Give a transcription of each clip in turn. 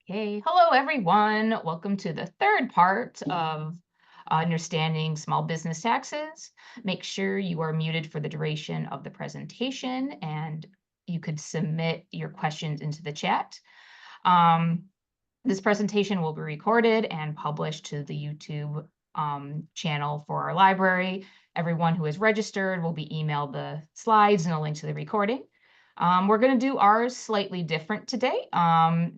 Okay, hello everyone. Welcome to the third part of understanding small business taxes. Make sure you are muted for the duration of the presentation, and you could submit your questions into the chat. This presentation will be recorded and published to the YouTube channel for our library. Everyone who is registered will be emailed the slides and a link to the recording. We're going to do ours slightly different today.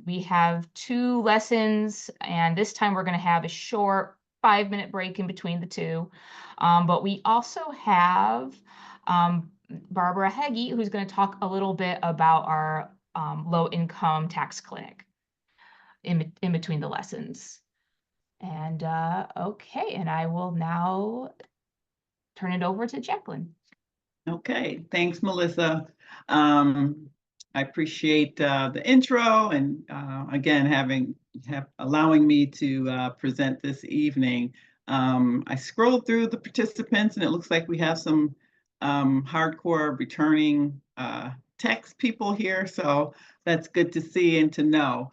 We have 2 lessons, and this time we're going to have a short 5-minute break in between the two. But we also have Barbara Heggie, who's going to talk a little bit about our low-income tax clinic in between the lessons. And okay, and I will now turn it over to Jacqueline. Okay, thanks, Melissa. I appreciate the intro and again allowing me to present this evening. I scrolled through the participants and it looks like we have some hardcore returning tax people here, so that's good to see and to know.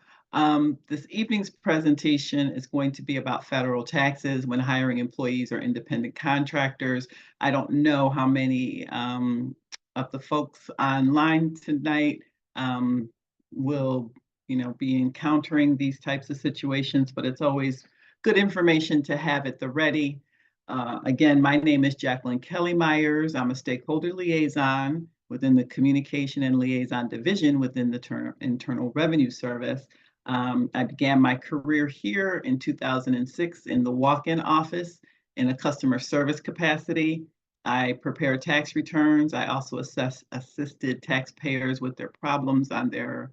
This evening's presentation is going to be about federal taxes when hiring employees or independent contractors. I don't know how many of the folks online tonight will, be encountering these types of situations, but it's always good information to have at the ready. Again, my name is Jacqueline Kelly Myers. I'm a stakeholder liaison within the Communication and Liaison Division within the Internal Revenue Service. I began my career here in 2006 in the walk-in office in a customer service capacity. I prepared tax returns. I also assisted taxpayers with their problems on their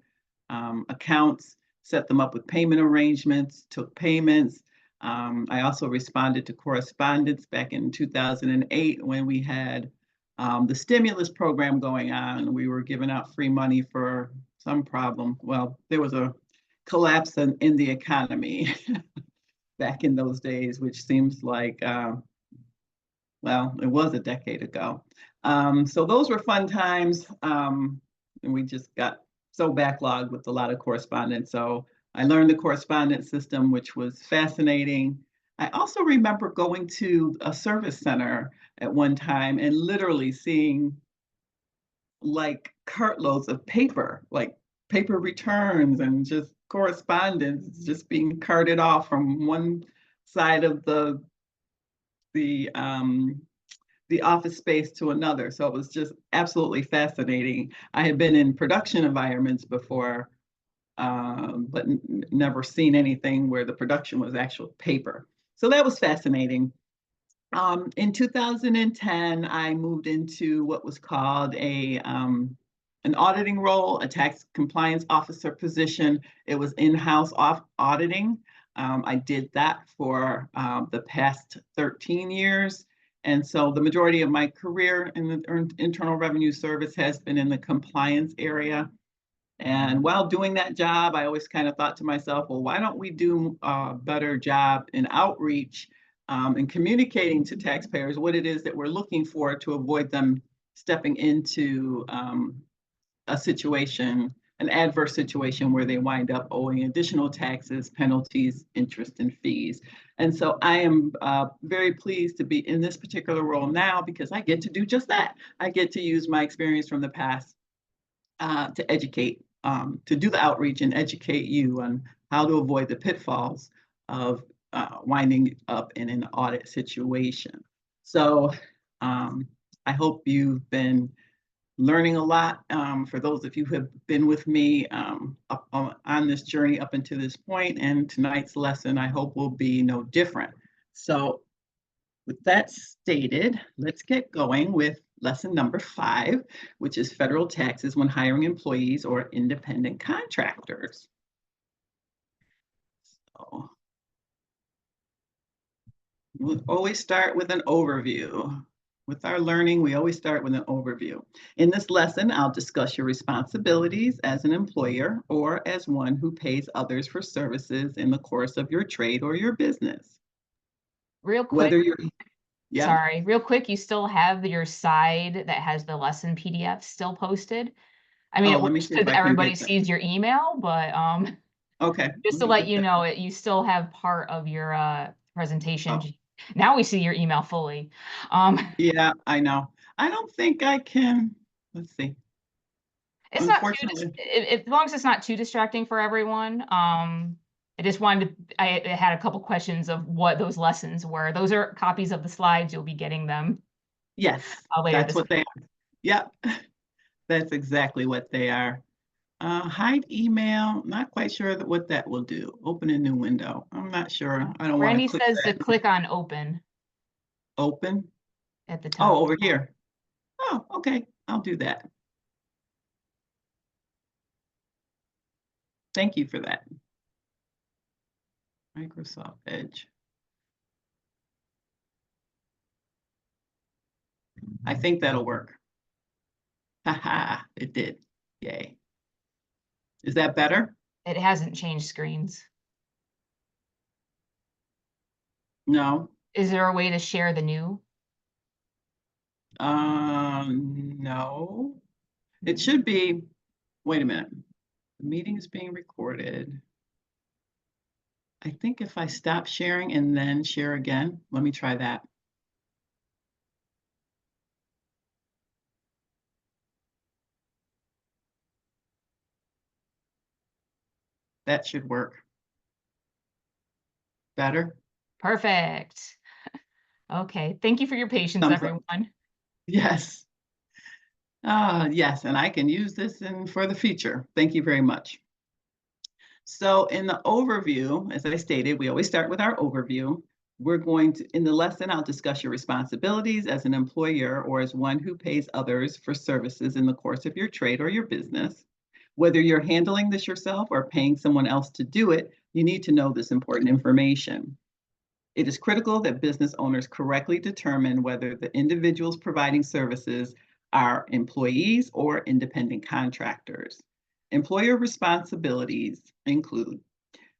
accounts, set them up with payment arrangements, took payments. I also responded to correspondence back in 2008 when we had the stimulus program going on. We were giving out free money for some problem. Well, there was a collapse in the economy back in those days, which seems like, well, it was a decade ago. So those were fun times. And we just got so backlogged with a lot of correspondence. So I learned the correspondence system, which was fascinating. I also remember going to a service center at one time and literally seeing like cartloads of paper, like paper returns and just correspondence just being carted off from one side of the office space to another. So it was just absolutely fascinating. I had been in production environments before, but never seen anything where the production was actual paper. So that was fascinating. In 2010, I moved into what was called an auditing role, a tax compliance officer position. It was in-house auditing. I did that for the past 13 years. And so the majority of my career in the Internal Revenue Service has been in the compliance area. And while doing that job, I always kind of thought to myself, well, why don't we do a better job in outreach and communicating to taxpayers what it is that we're looking for to avoid them stepping into a situation, an adverse situation where they wind up owing additional taxes, penalties, interest, and fees. And so I am very pleased to be in this particular role now because I get to do just that. I get to use my experience from the past to educate, to do the outreach and educate you on how to avoid the pitfalls of winding up in an audit situation. So I hope you've been learning a lot. For those of you who have been with me on this journey up until this point, and tonight's lesson, I hope will be no different. So with that stated, let's get going with lesson number 5, which is federal taxes when hiring employees or independent contractors. So we'll always start with an overview. With our learning, we always start with an overview. In this lesson, I'll discuss your responsibilities as an employer or as one who pays others for services in the course of your trade or your business. Real quick, Whether you're, yeah. Sorry, real quick, you still have your side that has the lesson PDF still posted. I mean, it works because everybody sees your email, but Okay. Just let to me let get you that. know, you still have part of your presentation. Oh, Now we see your email fully. Um, yeah, I know. I don't think I can. Let's see. it's not too Unfortunately, as long as it's not too distracting for everyone. I just wanted to, I had a couple questions of what those lessons were. Those are copies of the slides. You'll be getting them yes, later that's this what they are. Yep, that's exactly what they are. Hide email, not quite sure what that will do. Open a new window. I'm not sure. I don't want to Brandy click says to that. click on open Open. at the Oh, top. over here. Oh, okay. I'll do that. Thank you for that. Microsoft Edge. I think that'll work. Haha, it did. Yay. Is that better? It hasn't changed screens. No. Is there a way to share the new? No. It should be, wait a minute. The meeting is being recorded. I think if I stop sharing and then share again, let me try that. That should work. Better? Perfect. Okay. Thank you for your patience, Thumbs up. everyone. Yes. Yes, and I can use this for the future. Thank you very much. So in the overview, as I stated, we always start with our overview. We're going to, in the lesson, I'll discuss your responsibilities as an employer or as one who pays others for services in the course of your trade or your business. Whether you're handling this yourself or paying someone else to do it, you need to know this important information. It is critical that business owners correctly determine whether the individuals providing services are employees or independent contractors. Employer responsibilities include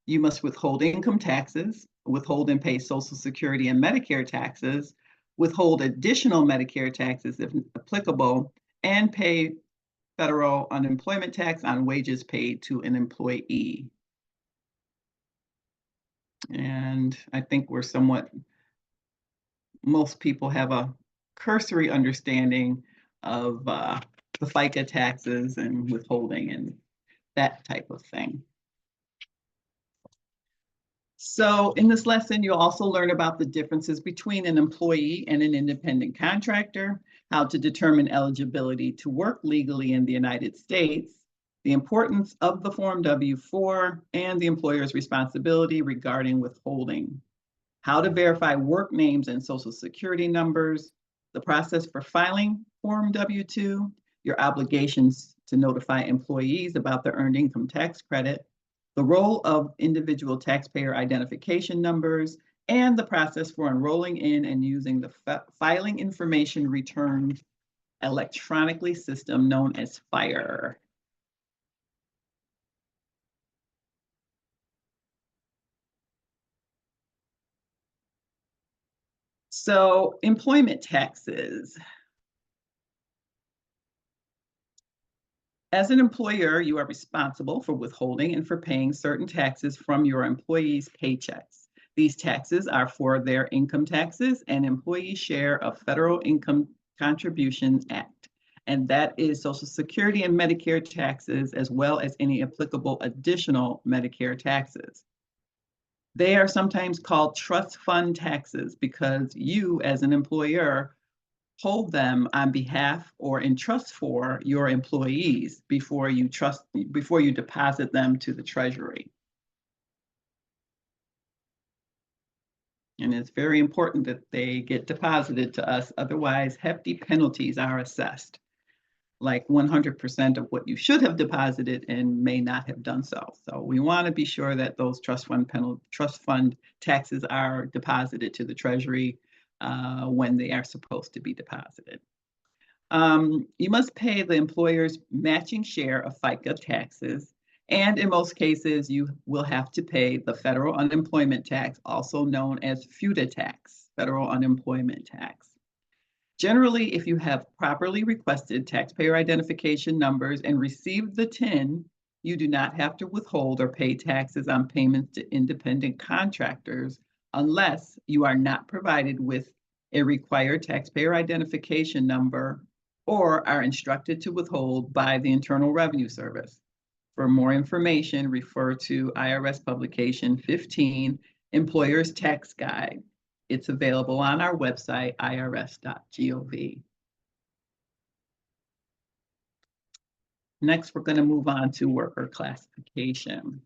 you must withhold income taxes, withhold and pay Social Security and Medicare taxes, withhold additional Medicare taxes if applicable, and pay federal unemployment tax on wages paid to an employee. And I think most people have a cursory understanding of the FICA taxes and withholding and that type of thing. So in this lesson, you'll also learn about the differences between an employee and an independent contractor, how to determine eligibility to work legally in the United States, the importance of the Form W-4, and the employer's responsibility regarding withholding, how to verify work names and Social Security numbers, the process for filing Form W-2, your obligations to notify employees about the earned income tax credit, the role of individual taxpayer identification numbers, and the process for enrolling in and using the filing information returned electronically system known as FIRE. So employment taxes. As an employer, you are responsible for withholding and for paying certain taxes from your employees' paychecks. These taxes are for their income taxes and employee share of Federal Income Contributions Act, and that is Social Security and Medicare taxes, as well as any applicable additional Medicare taxes. They are sometimes called trust fund taxes because you, as an employer, hold them on behalf or in trust for your employees before you deposit them to the Treasury. And it's very important that they get deposited to us, otherwise hefty penalties are assessed, like 100% of what you should have deposited and may not have done so. So we want to be sure that those trust fund taxes are deposited to the Treasury when they are supposed to be deposited. You must pay the employer's matching share of FICA taxes, and in most cases, you will have to pay the federal unemployment tax, also known as FUTA tax, federal unemployment tax. Generally, if you have properly requested taxpayer identification numbers and received the TIN, You do not have to withhold or pay taxes on payments to independent contractors unless you are not provided with a required taxpayer identification number or are instructed to withhold by the Internal Revenue Service. For more information, refer to IRS Publication 15, Employer's Tax Guide. It's available on our website, irs.gov. Next, we're going to move on to worker classification.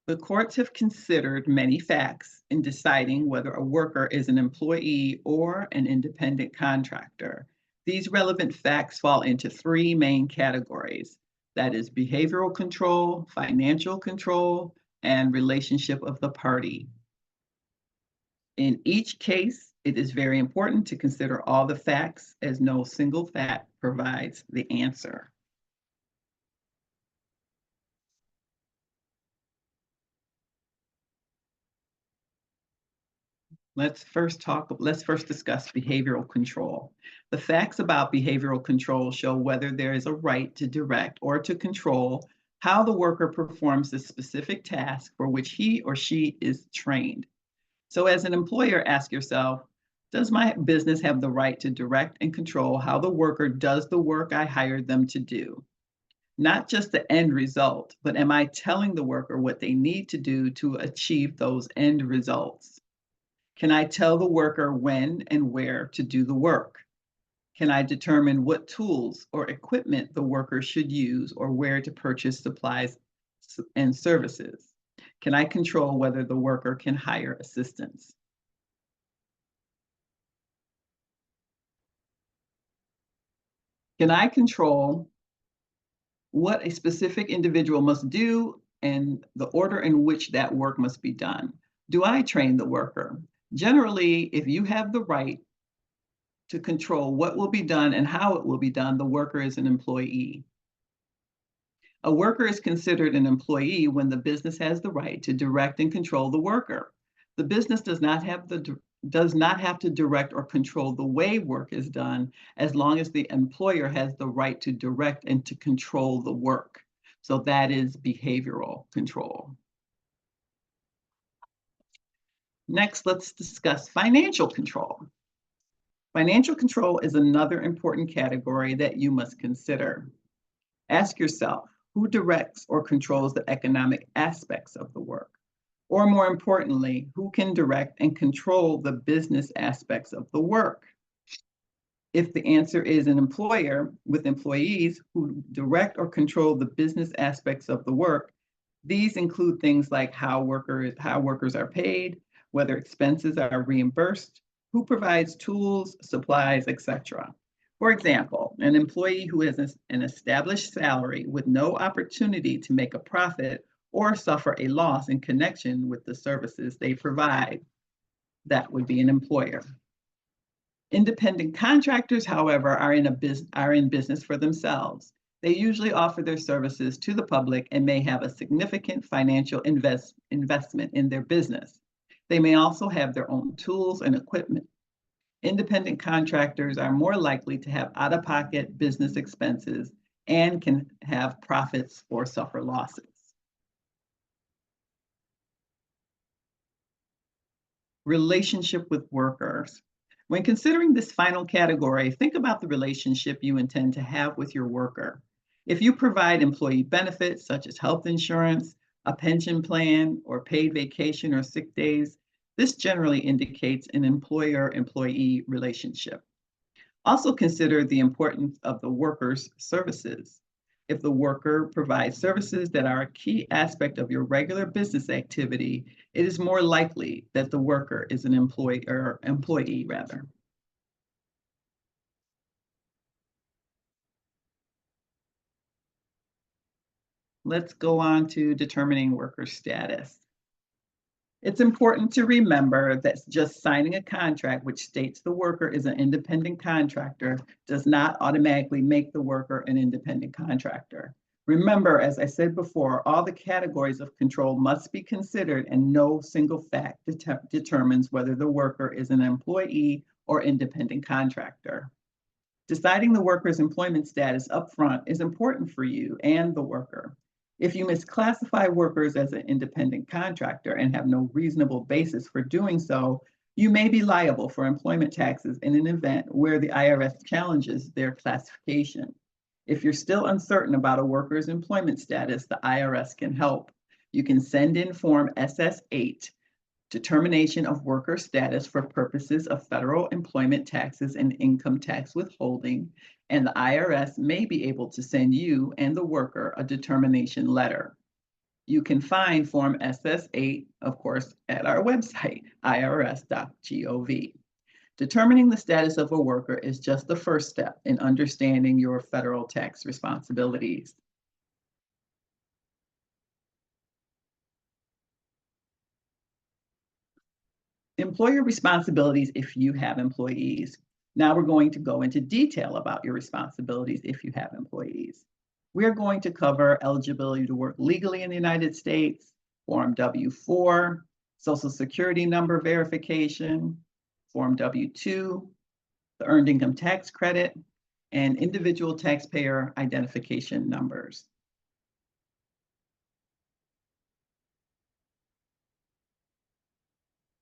The courts have considered many facts in deciding whether a worker is an employee or an independent contractor. These relevant facts fall into three main categories. That is behavioral control, financial control, and relationship of the party. In each case, it is very important to consider all the facts, as no single fact provides the answer. Let's first discuss behavioral control. The facts about behavioral control show whether there is a right to direct or to control how the worker performs the specific task for which he or she is trained. So as an employer, ask yourself, does my business have the right to direct and control how the worker does the work I hired them to do? Not just the end result, but am I telling the worker what they need to do to achieve those end results? Can I tell the worker when and where to do the work? Can I determine what tools or equipment the worker should use or where to purchase supplies and services? Can I control whether the worker can hire assistants? Can I control what a specific individual must do and the order in which that work must be done? Do I train the worker? Generally, if you have the right to control what will be done and how it will be done, the worker is an employee. A worker is considered an employee when the business has the right to direct and control the worker. The business does not have to direct or control the way work is done, as long as the employer has the right to direct and to control the work. So that is behavioral control. Next, let's discuss financial control. Financial control is another important category that you must consider. Ask yourself, who directs or controls the economic aspects of the work? Or more importantly, who can direct and control the business aspects of the work? If the answer is an employer with employees who direct or control the business aspects of the work, these include things like how workers are paid, whether expenses are reimbursed, who provides tools, supplies, etc. For example, an employee who has an established salary with no opportunity to make a profit or suffer a loss in connection with the services they provide, that would be an employer. Independent contractors, however, are in business for themselves. They usually offer their services to the public and may have a significant financial investment in their business. They may also have their own tools and equipment. Independent contractors are more likely to have out-of-pocket business expenses and can have profits or suffer losses. Relationship with workers. When considering this final category, think about the relationship you intend to have with your worker. If you provide employee benefits such as health insurance, a pension plan, or paid vacation or sick days, this generally indicates an employer-employee relationship. Also consider the importance of the worker's services. If the worker provides services that are a key aspect of your regular business activity, it is more likely that the worker is an employee. Let's go on to determining worker status. It's important to remember that just signing a contract which states the worker is an independent contractor does not automatically make the worker an independent contractor. Remember, as I said before, all the categories of control must be considered and no single fact determines whether the worker is an employee or independent contractor. Deciding the worker's employment status upfront is important for you and the worker. If you misclassify workers as an independent contractor and have no reasonable basis for doing so, you may be liable for employment taxes in an event where the IRS challenges their classification. If you're still uncertain about a worker's employment status, the IRS can help. You can send in Form SS8, Determination of Worker Status for purposes of federal employment taxes and income tax withholding, and the IRS may be able to send you and the worker a determination letter. You can find Form SS8, of course, at our website, irs.gov. Determining the status of a worker is just the first step in understanding your federal tax responsibilities. Employer responsibilities if you have employees. Now we're going to go into detail about your responsibilities if you have employees. We're going to cover eligibility to work legally in the United States, Form W-4, Social Security number verification, Form W-2, the Earned Income Tax Credit, and individual taxpayer identification numbers.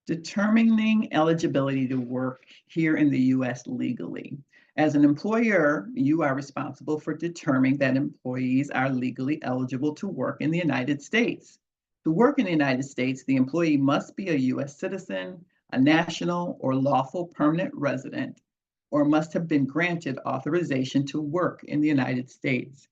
Determining eligibility to work here in the US legally. As an employer, you are responsible for determining that employees are legally eligible to work in the United States. To work in the United States, the employee must be a US citizen, a national or lawful permanent resident, or must have been granted authorization to work in the United States.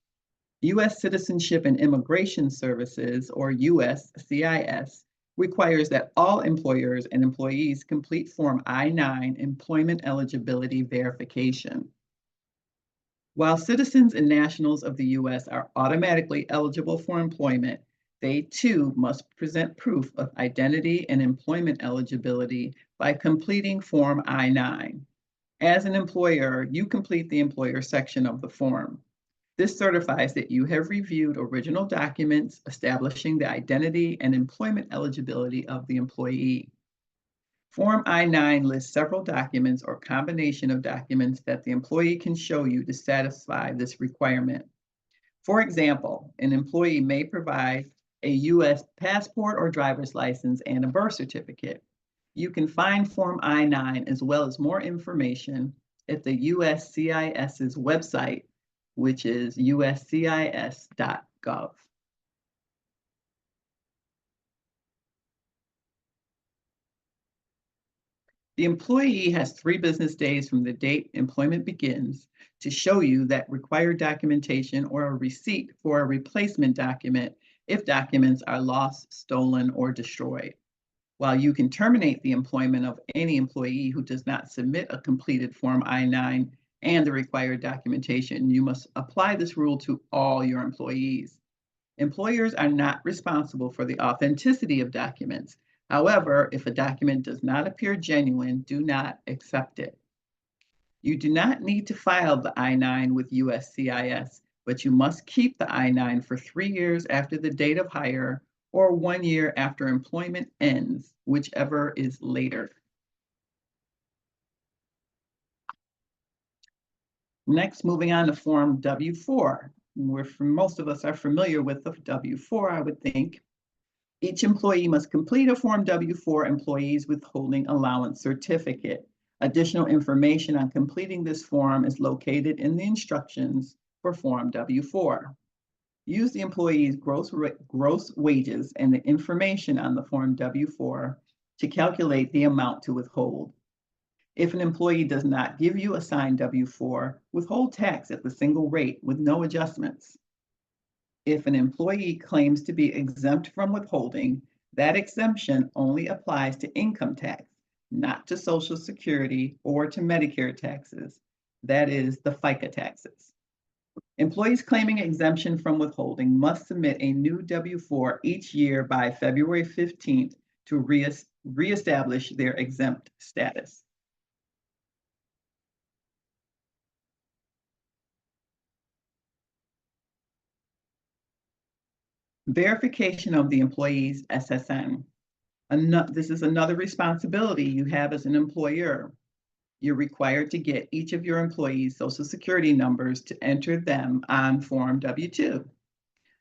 US Citizenship and Immigration Services, or USCIS, requires that all employers and employees complete Form I-9 Employment Eligibility Verification. While citizens and nationals of the US are automatically eligible for employment, they too must present proof of identity and employment eligibility by completing Form I-9. As an employer, you complete the employer section of the form. This certifies that you have reviewed original documents establishing the identity and employment eligibility of the employee. Form I-9 lists several documents or combination of documents that the employee can show you to satisfy this requirement. For example, an employee may provide a US passport or driver's license and a birth certificate. You can find Form I-9 as well as more information at the USCIS's website, which is uscis.gov. The employee has 3 business days from the date employment begins to show you that required documentation or a receipt for a replacement document if documents are lost, stolen, or destroyed. While you can terminate the employment of any employee who does not submit a completed Form I-9 and the required documentation, you must apply this rule to all your employees. Employers are not responsible for the authenticity of documents. However, if a document does not appear genuine, do not accept it. You do not need to file the I-9 with USCIS, but you must keep the I-9 for 3 years after the date of hire or 1 year after employment ends, whichever is later. Next, moving on to Form W-4. Most of us are familiar with the W-4, I would think. Each employee must complete a Form W-4 Employees Withholding Allowance Certificate. Additional information on completing this form is located in the instructions for Form W-4. Use the employee's gross wages and the information on the Form W-4 to calculate the amount to withhold. If an employee does not give you a signed W-4, withhold tax at the single rate with no adjustments. If an employee claims to be exempt from withholding, that exemption only applies to income tax, not to Social Security or to Medicare taxes, that is, the FICA taxes. Employees claiming exemption from withholding must submit a new W-4 each year by February 15th to reestablish their exempt status. Verification of the employee's SSN. This is another responsibility you have as an employer. You're required to get each of your employees' Social Security numbers to enter them on Form W-2.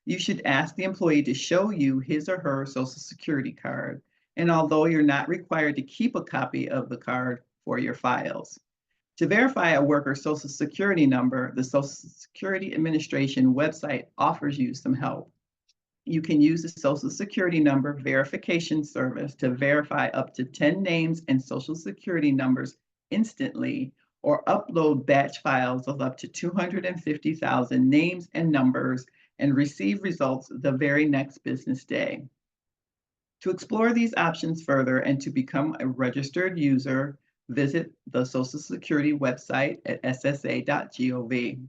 You should ask the employee to show you his or her Social Security card, and although you're not required to keep a copy of the card for your files. To verify a worker's Social Security number, the Social Security Administration website offers you some help. You can use the Social Security number verification service to verify up to 10 names and Social Security numbers instantly, or upload batch files of up to 250,000 names and numbers and receive results the very next business day. To explore these options further and to become a registered user, visit the Social Security website at ssa.gov.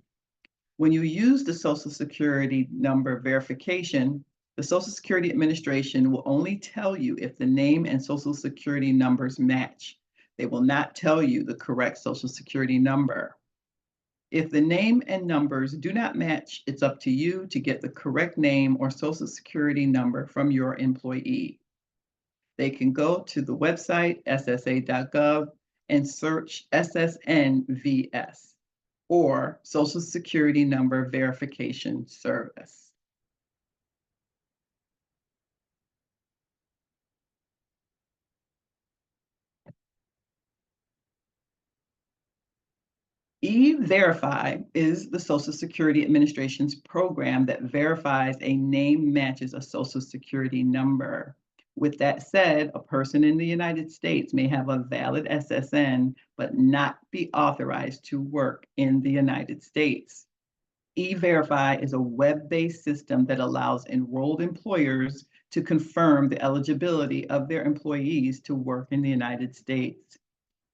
When you use the Social Security number verification, the Social Security Administration will only tell you if the name and Social Security numbers match. They will not tell you the correct Social Security number. If the name and numbers do not match, it's up to you to get the correct name or Social Security number from your employee. They can go to the website, ssa.gov, and search SSNVS, or Social Security Number Verification Service. E-Verify is the Social Security Administration's program that verifies a name matches a Social Security number. With that said, a person in the United States may have a valid SSN, but not be authorized to work in the United States. E-Verify is a web-based system that allows enrolled employers to confirm the eligibility of their employees to work in the United States.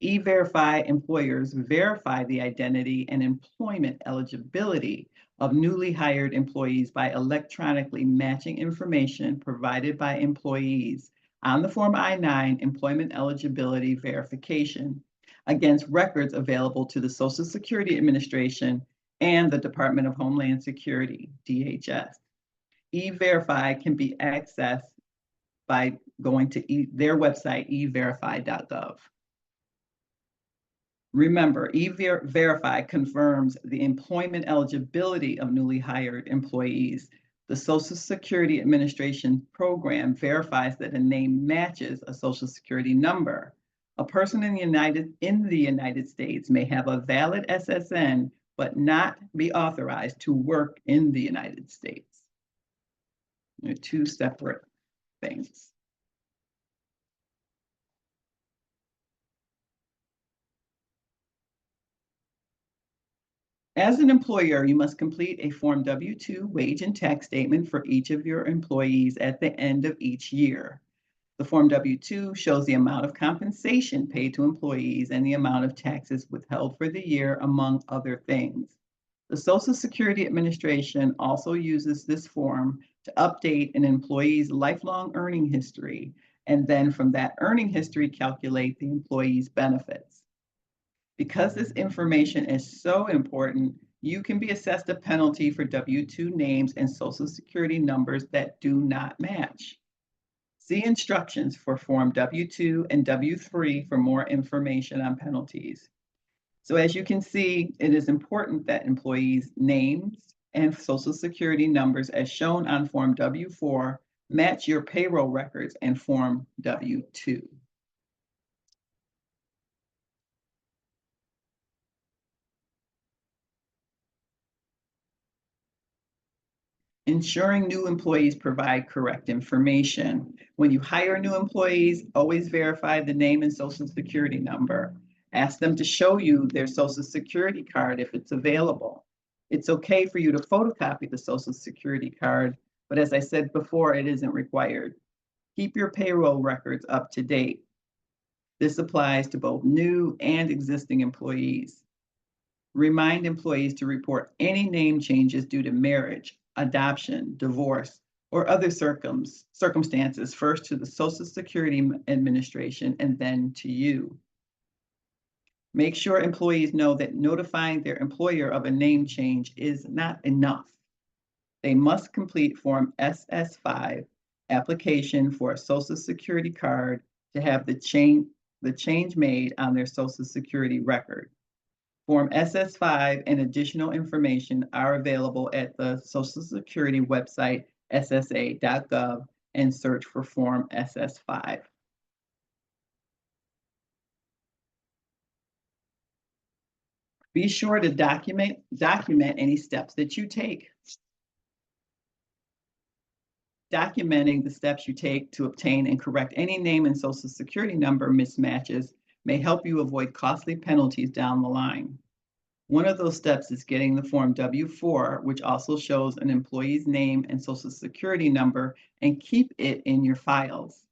E-Verify employers verify the identity and employment eligibility of newly hired employees by electronically matching information provided by employees on the Form I-9 Employment Eligibility Verification against records available to the Social Security Administration and the Department of Homeland Security, DHS. E-Verify can be accessed by going to their website, everify.gov. Remember, E-Verify confirms the employment eligibility of newly hired employees. The Social Security Administration program verifies that a name matches a Social Security number. A person in the United States may have a valid SSN, but not be authorized to work in the United States. They're two separate things. As an employer, you must complete a Form W-2 wage and tax statement for each of your employees at the end of each year. The Form W-2 shows the amount of compensation paid to employees and the amount of taxes withheld for the year, among other things. The Social Security Administration also uses this form to update an employee's lifelong earning history, and then from that earning history, calculate the employee's benefits. Because this information is so important, you can be assessed a penalty for W-2 names and Social Security numbers that do not match. See instructions for Form W-2 and W-3 for more information on penalties. So as you can see, it is important that employees' names and Social Security numbers as shown on Form W-4 match your payroll records and Form W-2. Ensuring new employees provide correct information. When you hire new employees, always verify the name and Social Security number. Ask them to show you their Social Security card if it's available. It's okay for you to photocopy the Social Security card, but as I said before, it isn't required. Keep your payroll records up to date. This applies to both new and existing employees. Remind employees to report any name changes due to marriage, adoption, divorce, or other circumstances first to the Social Security Administration and then to you. Make sure employees know that notifying their employer of a name change is not enough. They must complete Form SS5, application for a Social Security card, to have the the change made on their Social Security record. Form SS5 and additional information are available at the Social Security website, ssa.gov, and search for Form SS5. Be sure to document any steps that you take. Documenting the steps you take to obtain and correct any name and Social Security number mismatches may help you avoid costly penalties down the line. One of those steps is getting the Form W-4, which also shows an employee's name and Social Security number, and keep it in your files.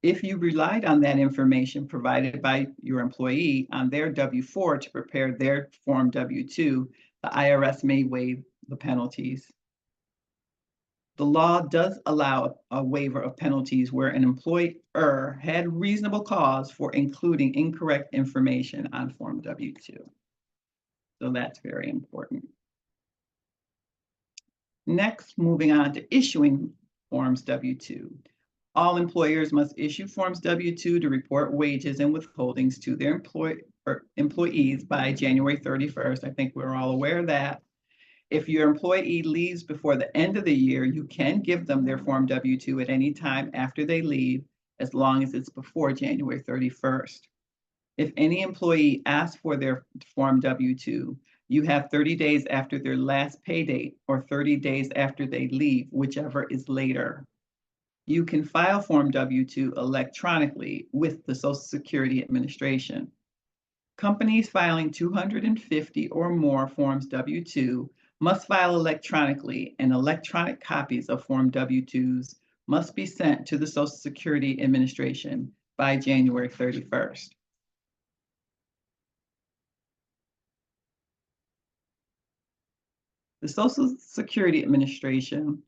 If you relied on that information provided by your employee on their W-4 to prepare their Form W-2, the IRS may waive the penalties. The law does allow a waiver of penalties where an employer had reasonable cause for including incorrect information on Form W-2. So that's very important. Next, moving on to issuing Forms W-2. All employers must issue Forms W-2 to report wages and withholdings to their employees by January 31st. I think we're all aware of that. If your employee leaves before the end of the year, you can give them their Form W-2 at any time after they leave, as long as it's before January 31st. If any employee asks for their Form W-2, you have 30 days after their last pay date or 30 days after they leave, whichever is later. You can file Form W-2 electronically with the Social Security Administration. Companies filing 250 or more Forms W-2 must file electronically, and electronic copies of Form W-2s must be sent to the Social Security Administration by January 31st. The Social Security Administration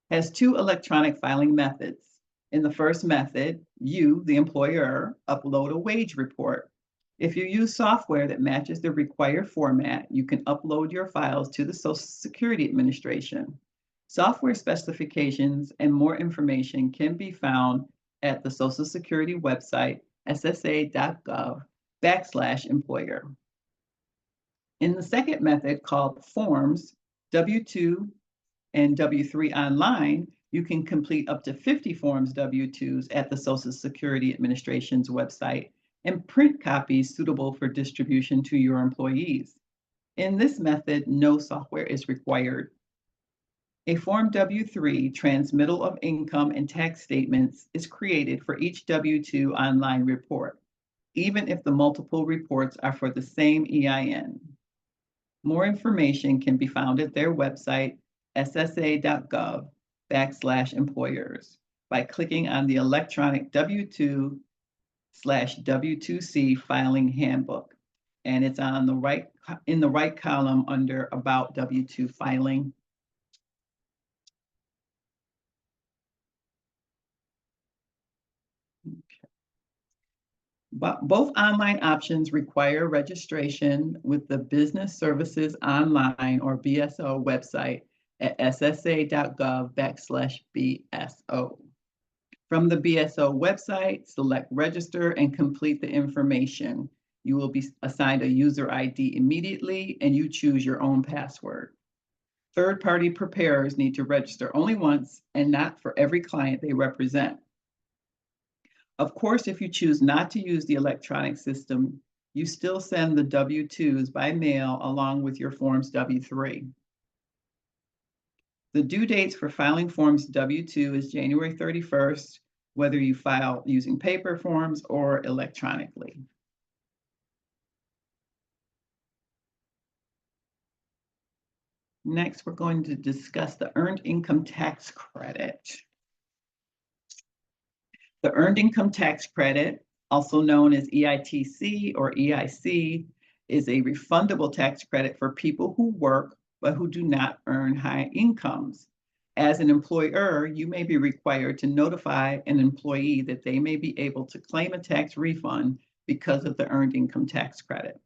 has two electronic filing methods. In the first method, you, the employer, upload a wage report. If you use software that matches the required format, you can upload your files to the Social Security Administration. Software specifications and more information can be found at the Social Security website, ssa.gov/employer. In the second method, called Forms W-2 and W-3 online, you can complete up to 50 Forms W-2s at the Social Security Administration's website and print copies suitable for distribution to your employees. In this method, no software is required. A Form W-3 transmittal of income and tax statements is created for each W-2 online report, even if the multiple reports are for the same EIN. More information can be found at their website, ssa.gov/employers, by clicking on the electronic W-2/W-2C filing handbook. And it's on the right, in the right column under About W-2 filing. But both online options require registration with the Business Services Online or BSO website at ssa.gov/BSO. From the BSO website, select Register and complete the information. You will be assigned a user ID immediately, and you choose your own password. Third-party preparers need to register only once and not for every client they represent. Of course, if you choose not to use the electronic system, you still send the W-2s by mail along with your Forms W-3. The due dates for filing Forms W-2 is January 31st, whether you file using paper forms or electronically. Next, we're going to discuss the Earned Income Tax Credit. The Earned Income Tax Credit, also known as EITC or EIC, is a refundable tax credit for people who work but who do not earn high incomes. As an employer, you may be required to notify an employee that they may be able to claim a tax refund because of the Earned Income Tax Credit.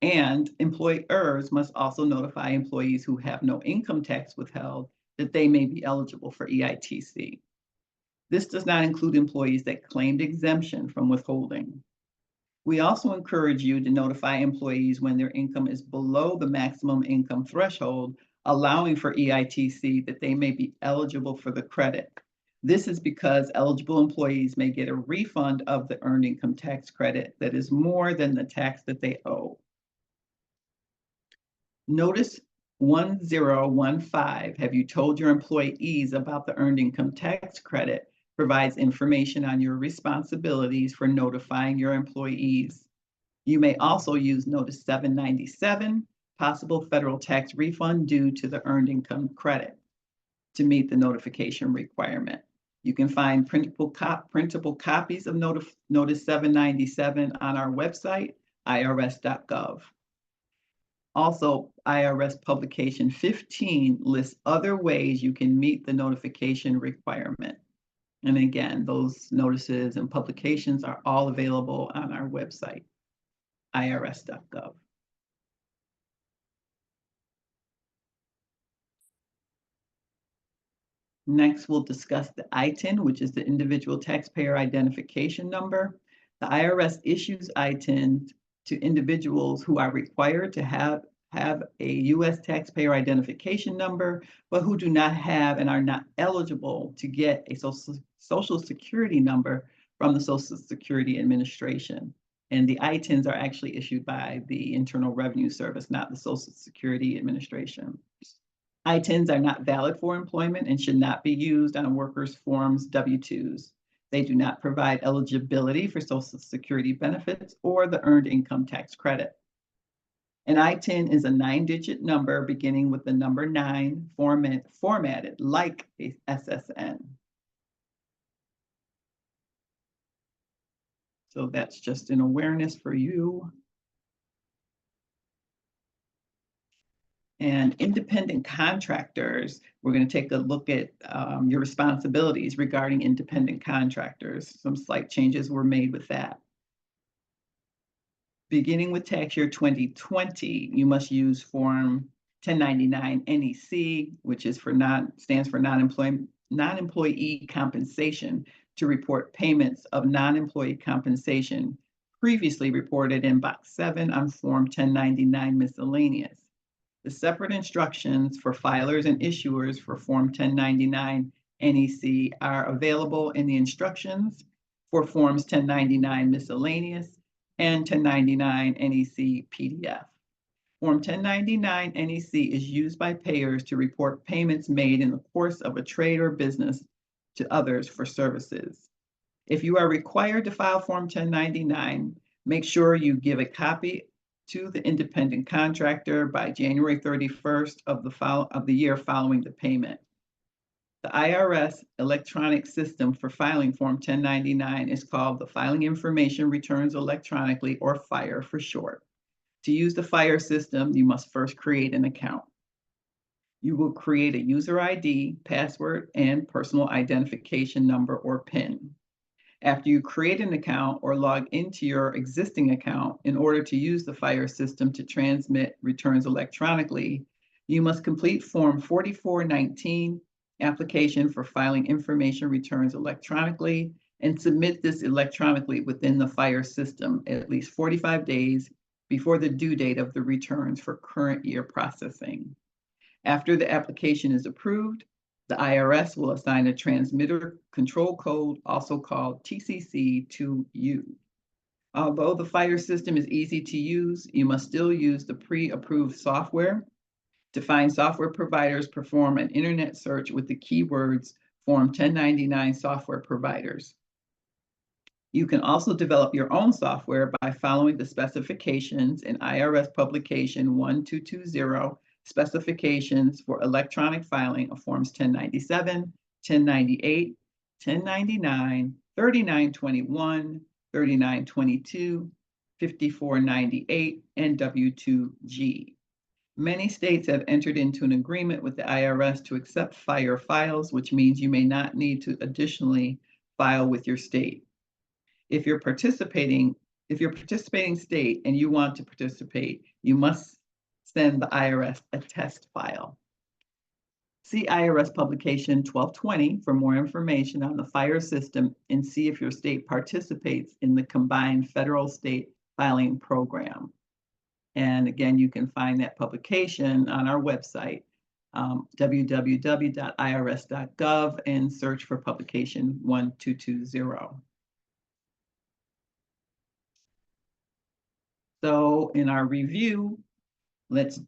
And employers must also notify employees who have no income tax withheld that they may be eligible for EITC. This does not include employees that claimed exemption from withholding. We also encourage you to notify employees when their income is below the maximum income threshold, allowing for EITC, that they may be eligible for the credit. This is because eligible employees may get a refund of the earned income tax credit that is more than the tax that they owe. Notice 1015, have you told your employees about the earned income tax credit, provides information on your responsibilities for notifying your employees. You may also use Notice 797, possible federal tax refund due to the earned income credit, to meet the notification requirement. You can find printable copies of Notice 797 on our website, irs.gov. Also, IRS Publication 15 lists other ways you can meet the notification requirement. And again, those notices and publications are all available on our website, irs.gov. Next, we'll discuss the ITIN, which is the Individual Taxpayer Identification Number. The IRS issues ITIN to individuals who are required to have a U.S. taxpayer identification number, but who do not have and are not eligible to get a Social Security number from the Social Security Administration. And the ITINs are actually issued by the Internal Revenue Service, not the Social Security Administration. ITINs are not valid for employment and should not be used on a worker's forms W-2s. They do not provide eligibility for Social Security benefits or the earned income tax credit. An ITIN is a 9-digit number beginning with the number 9 formatted like a SSN. So that's just an awareness for you. And independent contractors, we're going to take a look at your responsibilities regarding independent contractors. Some slight changes were made with that. Beginning with tax year 2020, you must use Form 1099 NEC, which is stands for non-employee compensation, to report payments of non-employee compensation previously reported in Box 7 on Form 1099 Miscellaneous. The separate instructions for filers and issuers for Form 1099 NEC are available in the instructions for Forms 1099 Miscellaneous and 1099 NEC PDF. Form 1099 NEC is used by payers to report payments made in the course of a trade or business to others for services. If you are required to file Form 1099, make sure you give a copy to the independent contractor by January 31st of the year following the payment. The IRS electronic system for filing Form 1099 is called the Filing Information Returns Electronically, or FIRE for short. To use the FIRE system, you must first create an account. You will create a user ID, password, and personal identification number or PIN. After you create an account or log into your existing account, in order to use the FIRE system to transmit returns electronically, you must complete Form 4419, Application for Filing Information Returns Electronically, and submit this electronically within the FIRE system at least 45 days before the due date of the returns for current year processing. After the application is approved, the IRS will assign a transmitter control code, also called TCC, to you. Although the FIRE system is easy to use, you must still use the pre-approved software. To find software providers, perform an internet search with the keywords Form 1099 software providers. You can also develop your own software by following the specifications in IRS Publication 1220, Specifications for Electronic Filing of Forms 1097, 1098, 1099, 3921, 3922, 5498, and W2G. Many states have entered into an agreement with the IRS to accept FIRE files, which means you may not need to additionally file with your state. If you're participating state and you want to participate, you must send the IRS a test file. See IRS publication 1220 for more information on the FIRE system and see if your state participates in the combined federal-state filing program. And again, you can find that publication on our website, www.irs.gov, and search for publication 1220. So in our review, let's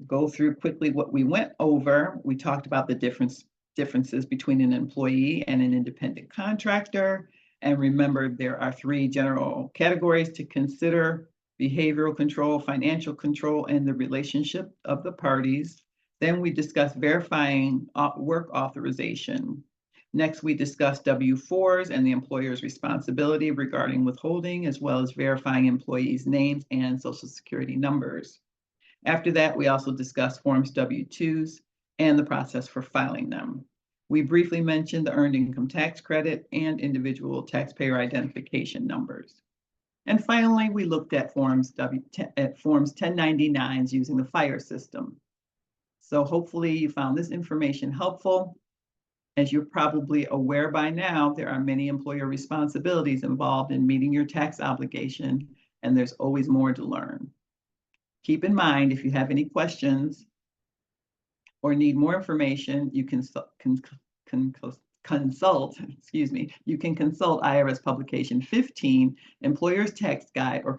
go through quickly what we went over. We talked about the differences between an employee and an independent contractor. And remember, there are 3 general categories to consider: behavioral control, financial control, and the relationship of the parties. Then we discussed verifying work authorization. Next, we discussed W-4s and the employer's responsibility regarding withholding, as well as verifying employees' names and social security numbers. After that, we also discussed Forms W-2s and the process for filing them. We briefly mentioned the earned income tax credit and individual taxpayer identification numbers. And finally, we looked at Forms 1099s using the FIRE system. So hopefully you found this information helpful. As you're probably aware by now, there are many employer responsibilities involved in meeting your tax obligation, and there's always more to learn. Keep in mind, if you have any questions or need more information, you can consult IRS Publication 15, Employer's Tax Guide, or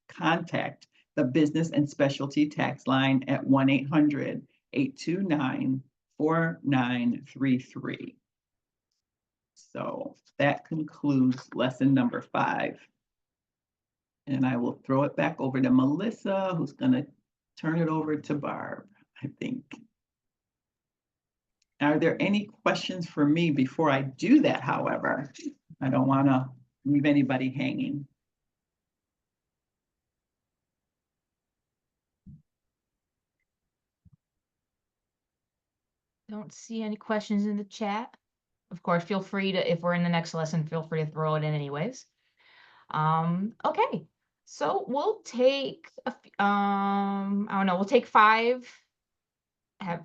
contact the Business and Specialty Tax Line at 1-800-829-4933. So that concludes lesson number 5. And I will throw it back over to Melissa, who's going to turn it over to Barb, I think. Are there any questions for me before I do that, however? I don't want to leave anybody hanging. Don't see any questions in the chat. Of course, feel free to, if we're in the next lesson, feel free to throw it in anyways. Okay, so we'll take, I don't know, we'll take 5.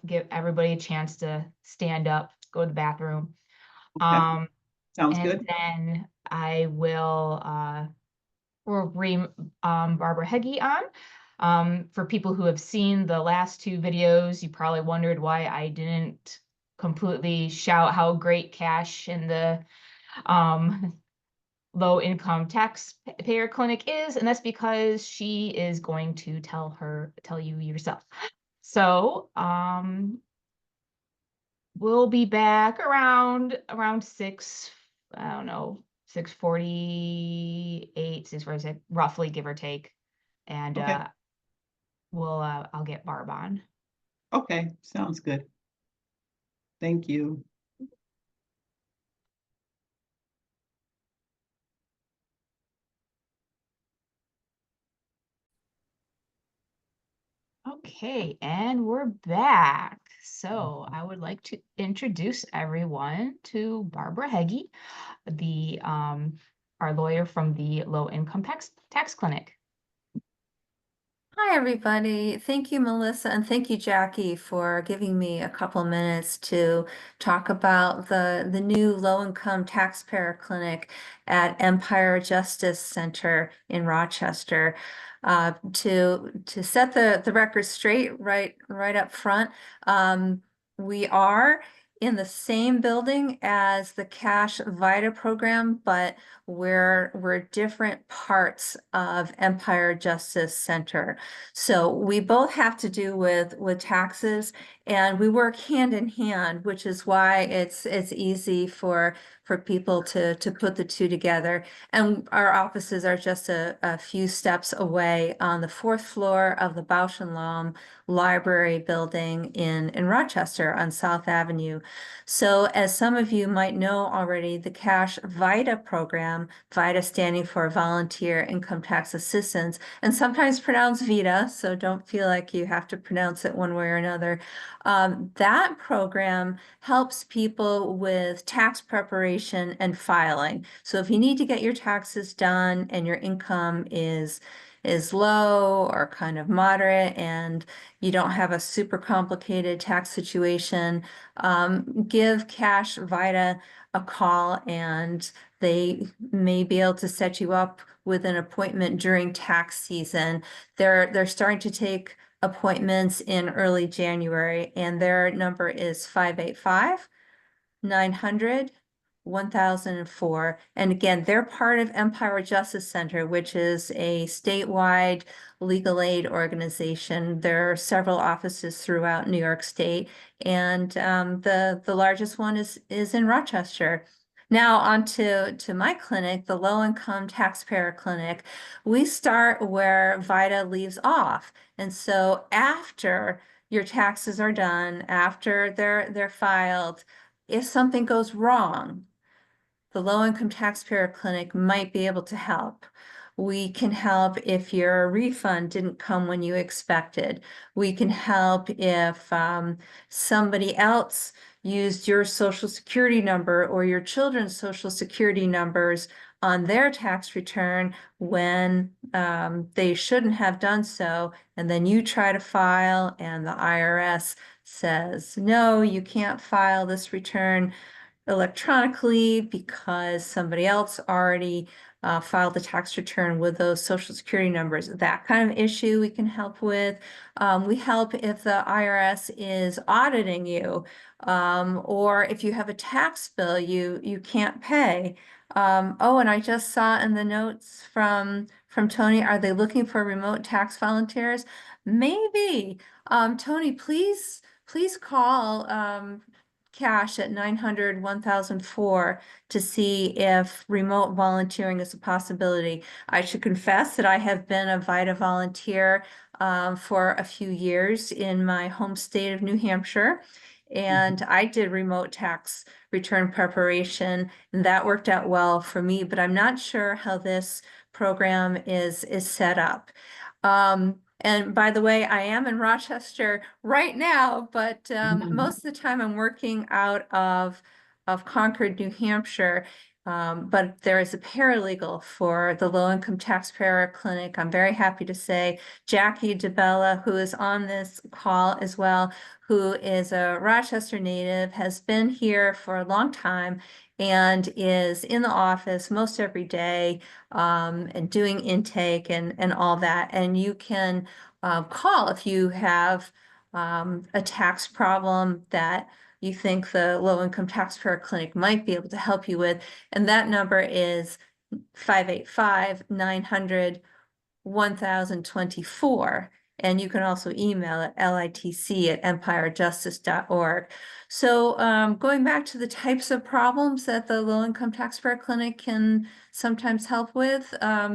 Give everybody a chance to stand up, go to the bathroom. Okay. Sounds good. And then I will we'll bring Barbara Heggie on. For people who have seen the last 2 videos, you probably wondered why I didn't completely shout how great cash in the low income taxpayer clinic is, and that's because she is going to tell you yourself. So we'll be back around 6, I don't know, 6:48, 6:46, roughly, give or take. And Okay. I'll get Barb on. Okay, sounds good. Thank you. Okay, and we're back. So I would like to introduce everyone to Barbara Heggie, the our lawyer from the Low Income Tax Clinic. Hi, everybody. Thank you, Melissa, and thank you, Jackie, for giving me a couple minutes to talk about the new low-income taxpayer clinic at Empire Justice Center in Rochester. To set the record straight right up front, we are in the same building as the Cash Vita program, but we're different parts of Empire Justice Center. So we both have to do with taxes, and we work hand in hand, which is why it's easy for people to put the 2 together. And our offices are just a few steps away on the 4th floor of the Bausch and Lomb Library building in Rochester on South Avenue. So as some of you might know already, the Cash Vita program, Vita standing for Volunteer Income Tax Assistance, and sometimes pronounced Vita, so don't feel like you have to pronounce it one way or another. That program helps people with tax preparation and filing. So if you need to get your taxes done and your income is is low or kind of moderate and you don't have a super complicated tax situation, give Cash Vita a call and they may be able to set you up with an appointment during tax season. They're starting to take appointments in early January, and their number is 585-900-1004. And again, they're part of Empire Justice Center, which is a statewide legal aid organization. There are several offices throughout New York State, and the largest one is in Rochester. Now on to my clinic, the Low Income Taxpayer Clinic. We start where Vita leaves off. And so after your taxes are done, after they're filed, if something goes wrong, the Low Income Taxpayer Clinic might be able to help. We can help if your refund didn't come when you expected. We can help if somebody else used your social security number or your children's social security numbers on their tax return when they shouldn't have done so. And then you try to file and the IRS says, no, you can't file this return electronically because somebody else already filed the tax return with those social security numbers. That kind of issue we can help with. We help if the IRS is auditing you, or if you have a tax bill you can't pay. Oh, and I just saw in the notes from Tony, are they looking for remote tax volunteers? Maybe. Tony, please call Cash at 900-1004 to see if remote volunteering is a possibility. I should confess that I have been a Vita volunteer for a few years in my home state of New Hampshire. And I did remote tax return preparation, and that worked out well for me, but I'm not sure how this program is set up. And by the way, I am in Rochester right now, but most of the time I'm working out of Concord, New Hampshire. But there is a paralegal for the Low Income Taxpayer Clinic. I'm very happy to say Jackie DeBella, who is on this call as well, who is a Rochester native, has been here for a long time and is in the office most every day and doing intake and all that. And you can call if you have a tax problem that you think the Low Income Taxpayer Clinic might be able to help you with. And that number is 585-900-1024. And you can also email at litc@empirejustice.org. So going back to the types of problems that the Low Income Taxpayer Clinic can sometimes help with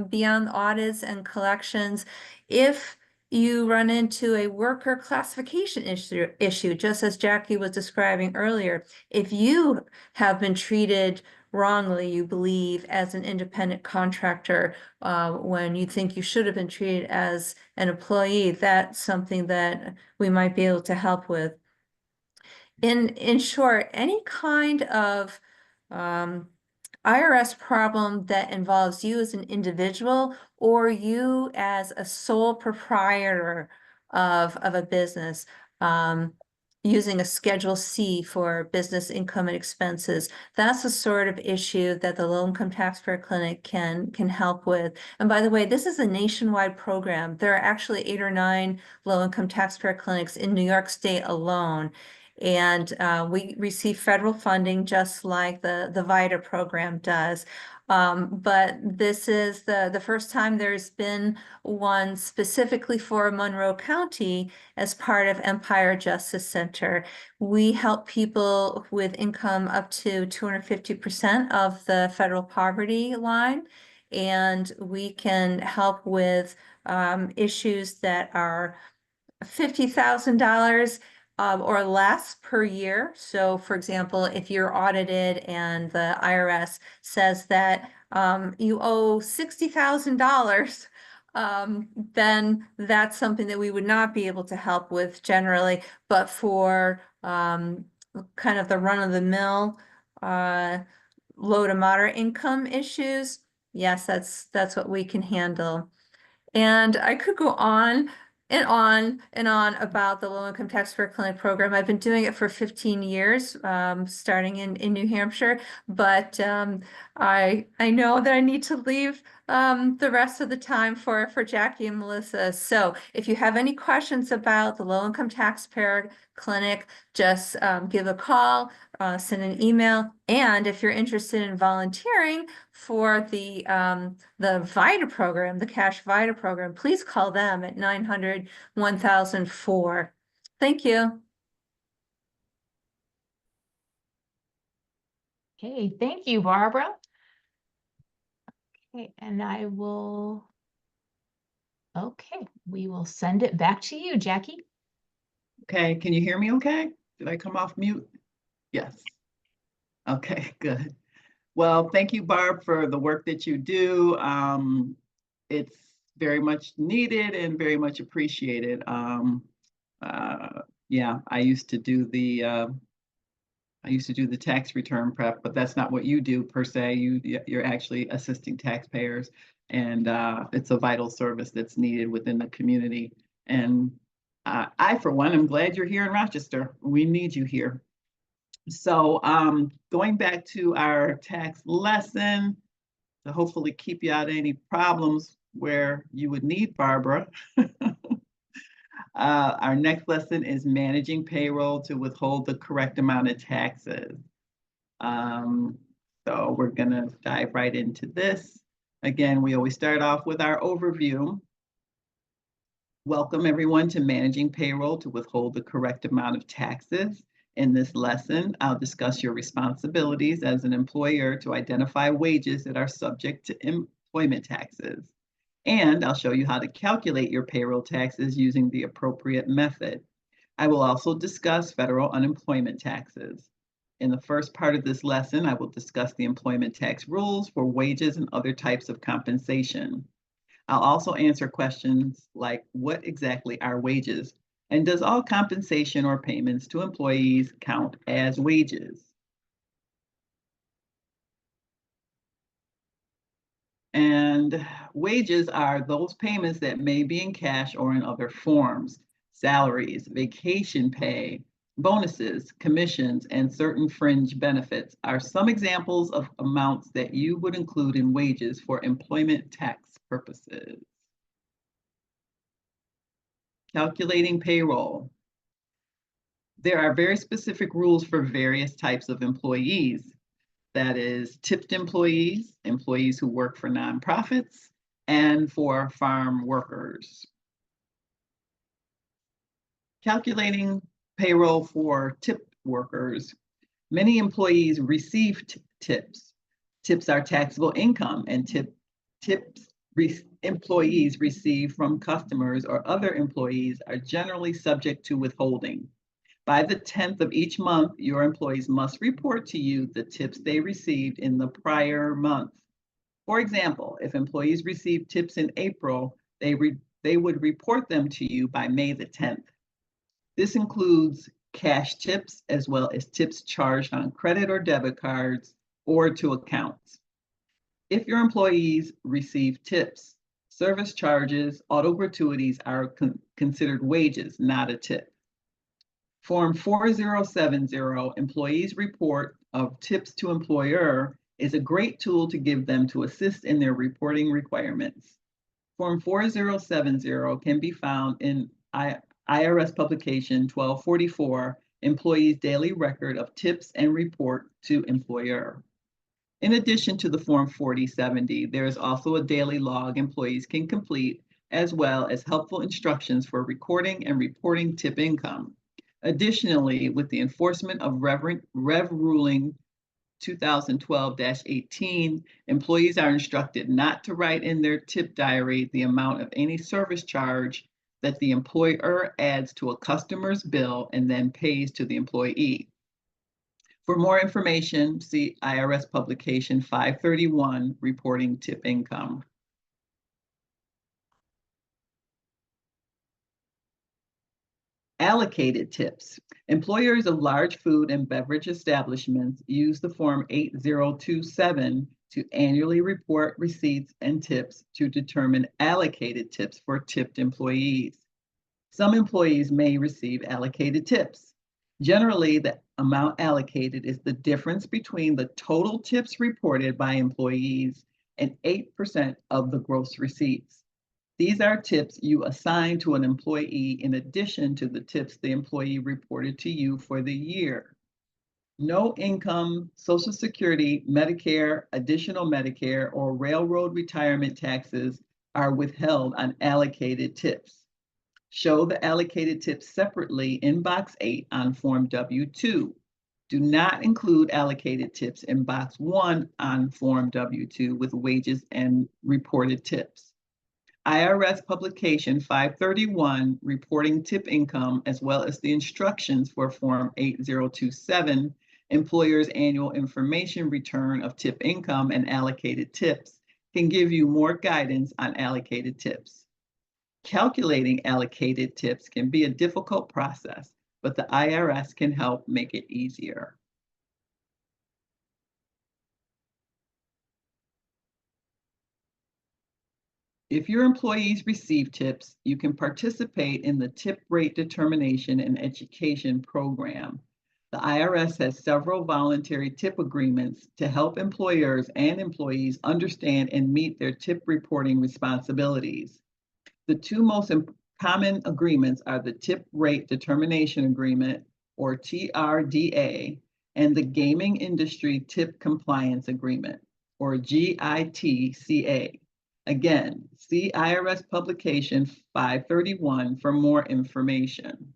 beyond audits and collections, if you run into a worker classification issue, just as Jackie was describing earlier, if you have been treated wrongly, you believe, as an independent contractor when you think you should have been treated as an employee, that's something that we might be able to help with. In short, any kind of IRS problem that involves you as an individual or you as a sole proprietor of a business, using a Schedule C for business income and expenses, that's the sort of issue that the Low Income Taxpayer Clinic can help with. And by the way, this is a nationwide program. There are actually 8 or 9 Low Income Taxpayer Clinics in New York State alone. And we receive federal funding just like the Vita program does. But this is the first time there's been one specifically for Monroe County as part of Empire Justice Center. We help people with income up to 250% of the federal poverty line. And we can help with issues that are $50,000 or less per year. So for example, if you're audited and the IRS says that you owe $60,000, then that's something that we would not be able to help with generally. But for kind of the run-of-the-mill low to moderate income issues, yes, that's what we can handle. And I could go on and on and on about the Low Income Taxpayer Clinic program. I've been doing it for 15 years, starting in New Hampshire, but I know that I need to leave the rest of the time for Jackie and Melissa. So if you have any questions about the Low Income Taxpayer Clinic, just give a call, send an email, and if you're interested in volunteering for the VITA program, the Cash VITA program, please call them at 900-1004. Thank you. Okay, thank you, Barbara. Okay, and I will, okay, we will send it back to you, Jackie. Okay, can you hear me okay? Did I come off mute? Yes. Okay, good. Well, thank you, Barb, for the work that you do. It's very much needed and very much appreciated. Yeah, I used to do the tax return prep, but that's not what you do per se. You're actually assisting taxpayers, and it's a vital service that's needed within the community. And I, for one, am glad you're here in Rochester. We need you here. So going back to our tax lesson to hopefully keep you out of any problems where you would need Barbara. Our next lesson is managing payroll to withhold the correct amount of taxes. So we're gonna dive right into this. Again, we always start off with our overview. Welcome everyone to managing payroll to withhold the correct amount of taxes. In this lesson, I'll discuss your responsibilities as an employer to identify wages that are subject to employment taxes. And I'll show you how to calculate your payroll taxes using the appropriate method. I will also discuss federal unemployment taxes. In the first part of this lesson, I will discuss the employment tax rules for wages and other types of compensation. I'll also answer questions like, what exactly are wages? And does all compensation or payments to employees count as wages? And wages are those payments that may be in cash or in other forms. Salaries, vacation pay, bonuses, commissions, and certain fringe benefits are some examples of amounts that you would include in wages for employment tax purposes. Calculating payroll. There are very specific rules for various types of employees. That is tipped employees, employees who work for nonprofits, and for farm workers. Calculating payroll for tipped workers. Many employees receive tips. Tips are taxable income, and tips employees receive from customers or other employees are generally subject to withholding. By the 10th of each month, your employees must report to you the tips they received in the prior month. For example, if employees received tips in April, they would report them to you by May the 10th. This includes cash tips as well as tips charged on credit or debit cards or to accounts. If your employees receive tips, service charges, auto gratuities are considered wages, not a tip. Form 4070, Employees Report of Tips to Employer, is a great tool to give them to assist in their reporting requirements. Form 4070 can be found in IRS Publication 1244, Employees Daily Record of Tips and Report to Employer. In addition to the Form 4070, there is also a daily log employees can complete, as well as helpful instructions for recording and reporting tip income. Additionally, with the enforcement of Rev Ruling 2012-18, employees are instructed not to write in their tip diary the amount of any service charge that the employer adds to a customer's bill and then pays to the employee. For more information, see IRS Publication 531, Reporting Tip Income. Allocated tips. Employers of large food and beverage establishments use the Form 8027 to annually report receipts and tips to determine allocated tips for tipped employees. Some employees may receive allocated tips. Generally, the amount allocated is the difference between the total tips reported by employees and 8% of the gross receipts. These are tips you assign to an employee in addition to the tips the employee reported to you for the year. No income, Social Security, Medicare, additional Medicare, or railroad retirement taxes are withheld on allocated tips. Show the allocated tips separately in box 8 on Form W-2. Do not include allocated tips in box 1 on Form W-2 with wages and reported tips. IRS Publication 531, Reporting Tip Income, as well as the instructions for Form 8027, Employer's Annual Information Return of Tip Income and Allocated Tips, can give you more guidance on allocated tips. Calculating allocated tips can be a difficult process, but the IRS can help make it easier. If your employees receive tips, you can participate in the Tip Rate Determination and Education Program. The IRS has several voluntary tip agreements to help employers and employees understand and meet their tip reporting responsibilities. The two most common agreements are the Tip Rate Determination Agreement, or TRDA, and the Gaming Industry Tip Compliance Agreement, or GITCA. Again, see IRS Publication 531 for more information.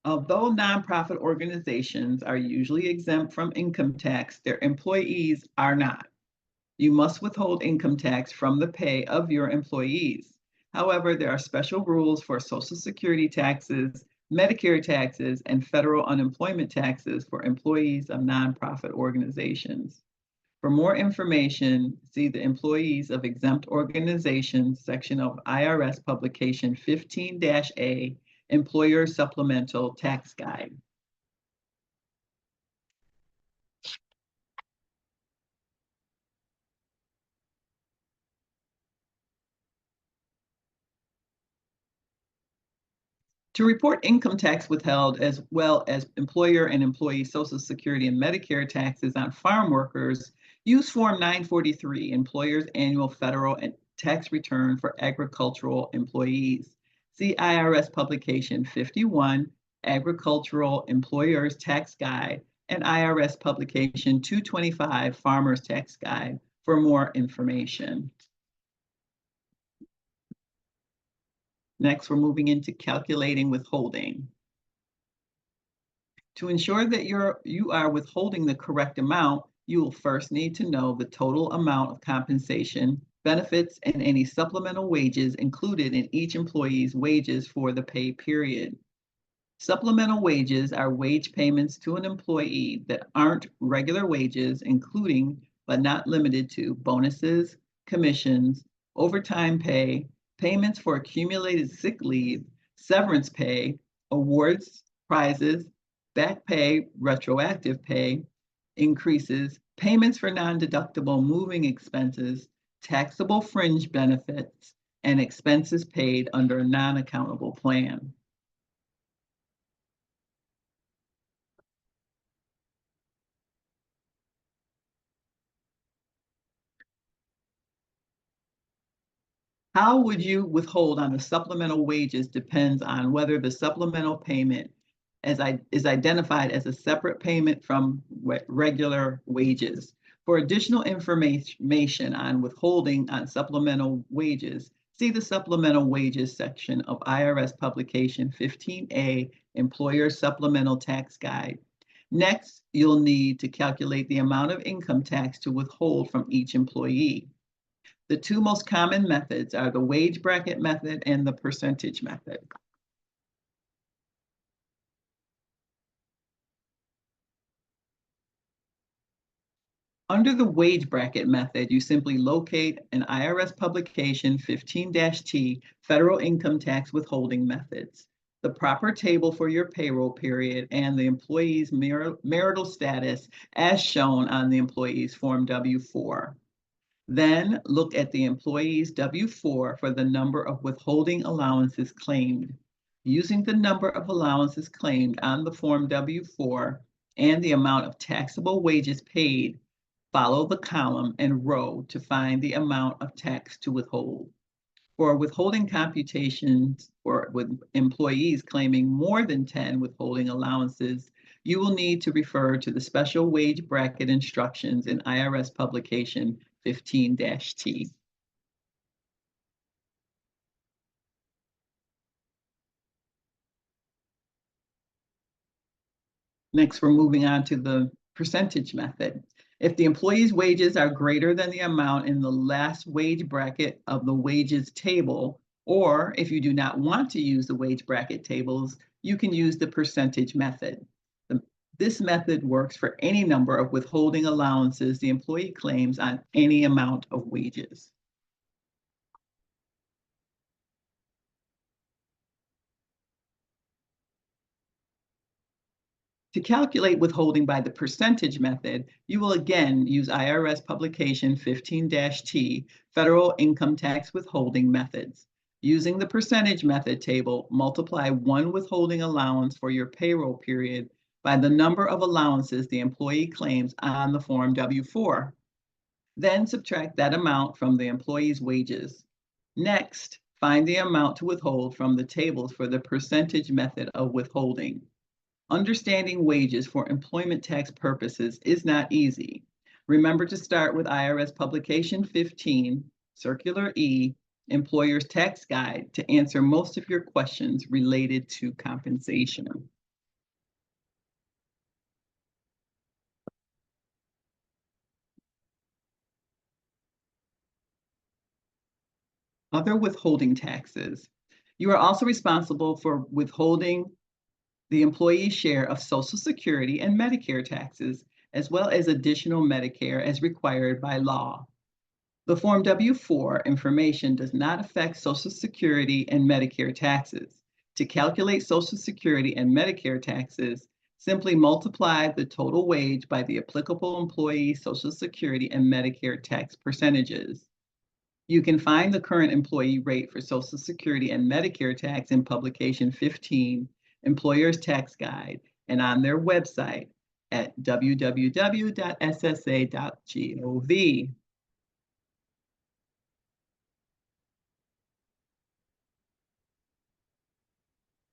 Although nonprofit organizations are usually exempt from income tax, their employees are not. You must withhold income tax from the pay of your employees. However, there are special rules for Social Security taxes, Medicare taxes, and federal unemployment taxes for employees of nonprofit organizations. For more information, see the Employees of Exempt Organizations section of IRS Publication 15-A, Employer Supplemental Tax Guide. To report income tax withheld, as well as employer and employee Social Security and Medicare taxes on farm workers, use Form 943, Employer's Annual Federal Tax Return for Agricultural Employees. See IRS Publication 51, Agricultural Employers Tax Guide, and IRS Publication 225, Farmers Tax Guide for more information. Next, we're moving into calculating withholding. To ensure that you are withholding the correct amount, you will first need to know the total amount of compensation, benefits, and any supplemental wages included in each employee's wages for the pay period. Supplemental wages are wage payments to an employee that aren't regular wages, including but not limited to bonuses, commissions, overtime pay, payments for accumulated sick leave, severance pay, awards, prizes, back pay, retroactive pay, increases, payments for non-deductible moving expenses, taxable fringe benefits, and expenses paid under a non-accountable plan. How would you withhold on the supplemental wages depends on whether the supplemental payment is identified as a separate payment from regular wages. For additional information on withholding on supplemental wages, see the Supplemental Wages section of IRS Publication 15A, Employer Supplemental Tax Guide. Next, you'll need to calculate the amount of income tax to withhold from each employee. The two most common methods are the wage bracket method and the percentage method. Under the wage bracket method, you simply locate an IRS Publication 15-T Federal Income Tax Withholding Methods. the proper table for your payroll period, and the employee's marital status as shown on the employee's Form W-4. Then look at the employee's W-4 for the number of withholding allowances claimed. Using the number of allowances claimed on the Form W-4 and the amount of taxable wages paid, follow the column and row to find the amount of tax to withhold. For withholding computations or with employees claiming more than 10 withholding allowances, you will need to refer to the special wage bracket instructions in IRS publication 15-T. Next, we're moving on to the percentage method. If the employee's wages are greater than the amount in the last wage bracket of the wages table, or if you do not want to use the wage bracket tables, you can use the percentage method. This method works for any number of withholding allowances the employee claims on any amount of wages. To calculate withholding by the percentage method, you will again use IRS publication 15-T, Federal Income Tax Withholding Methods. Using the percentage method table, multiply one withholding allowance for your payroll period by the number of allowances the employee claims on the Form W-4. Then subtract that amount from the employee's wages. Next, find the amount to withhold from the tables for the percentage method of withholding. Understanding wages for employment tax purposes is not easy. Remember to start with IRS Publication 15, Circular E, Employer's Tax Guide to answer most of your questions related to compensation. Other withholding taxes. You are also responsible for withholding the employee's share of Social Security and Medicare taxes, as well as additional Medicare as required by law. The Form W-4 information does not affect Social Security and Medicare taxes. To calculate Social Security and Medicare taxes, simply multiply the total wage by the applicable employee Social Security and Medicare tax percentages. You can find the current employee rate for Social Security and Medicare tax in Publication 15, Employer's Tax Guide, and on their website at www.ssa.gov.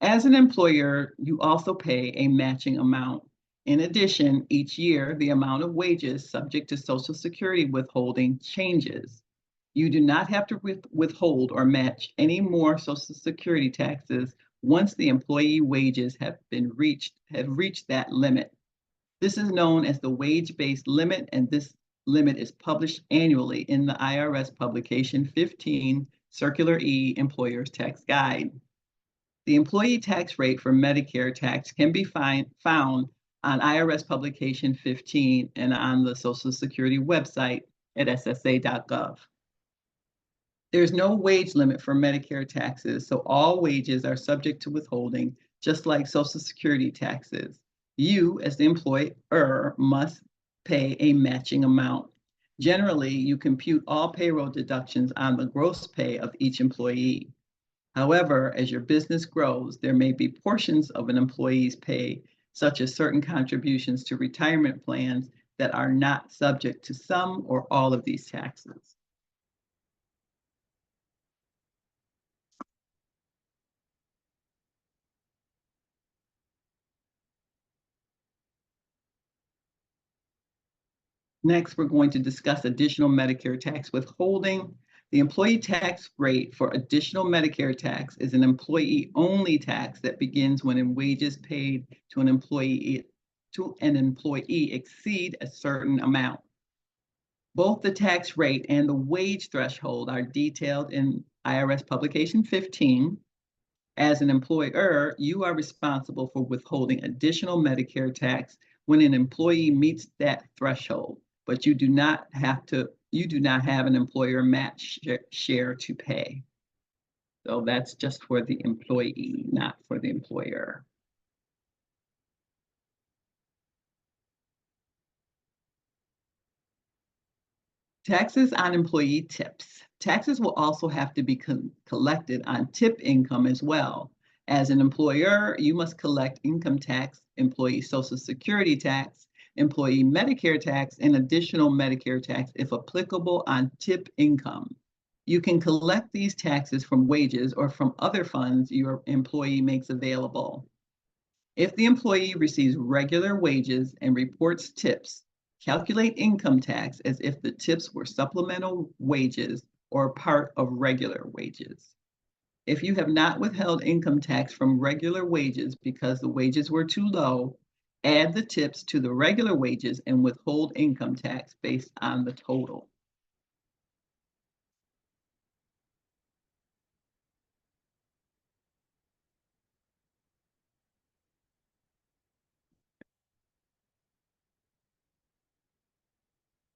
As an employer, you also pay a matching amount. In addition, each year, the amount of wages subject to Social Security withholding changes. You do not have to withhold or match any more Social Security taxes once the employee wages have reached that limit. This is known as the wage-based limit, and this limit is published annually in the IRS Publication 15, Circular E, Employer's Tax Guide. The employee tax rate for Medicare tax can be found on IRS Publication 15 and on the Social Security website at ssa.gov. There's no wage limit for Medicare taxes, so all wages are subject to withholding, just like Social Security taxes. You, as the employer, must pay a matching amount. Generally, you compute all payroll deductions on the gross pay of each employee. However, as your business grows, there may be portions of an employee's pay, such as certain contributions to retirement plans, that are not subject to some or all of these taxes. Next, we're going to discuss additional Medicare tax withholding. The employee tax rate for additional Medicare tax is an employee-only tax that begins when wages paid to an employee exceed a certain amount. Both the tax rate and the wage threshold are detailed in IRS Publication 15. As an employer, you are responsible for withholding additional Medicare tax when an employee meets that threshold, but you do not have an employer match share to pay. So that's just for the employee, not for the employer. Taxes on employee tips. Taxes will also have to be collected on tip income as well. As an employer, you must collect income tax, employee Social Security tax, employee Medicare tax, and additional Medicare tax if applicable on tip income. You can collect these taxes from wages or from other funds your employee makes available. If the employee receives regular wages and reports tips, calculate income tax as if the tips were supplemental wages or part of regular wages. If you have not withheld income tax from regular wages because the wages were too low, add the tips to the regular wages and withhold income tax based on the total.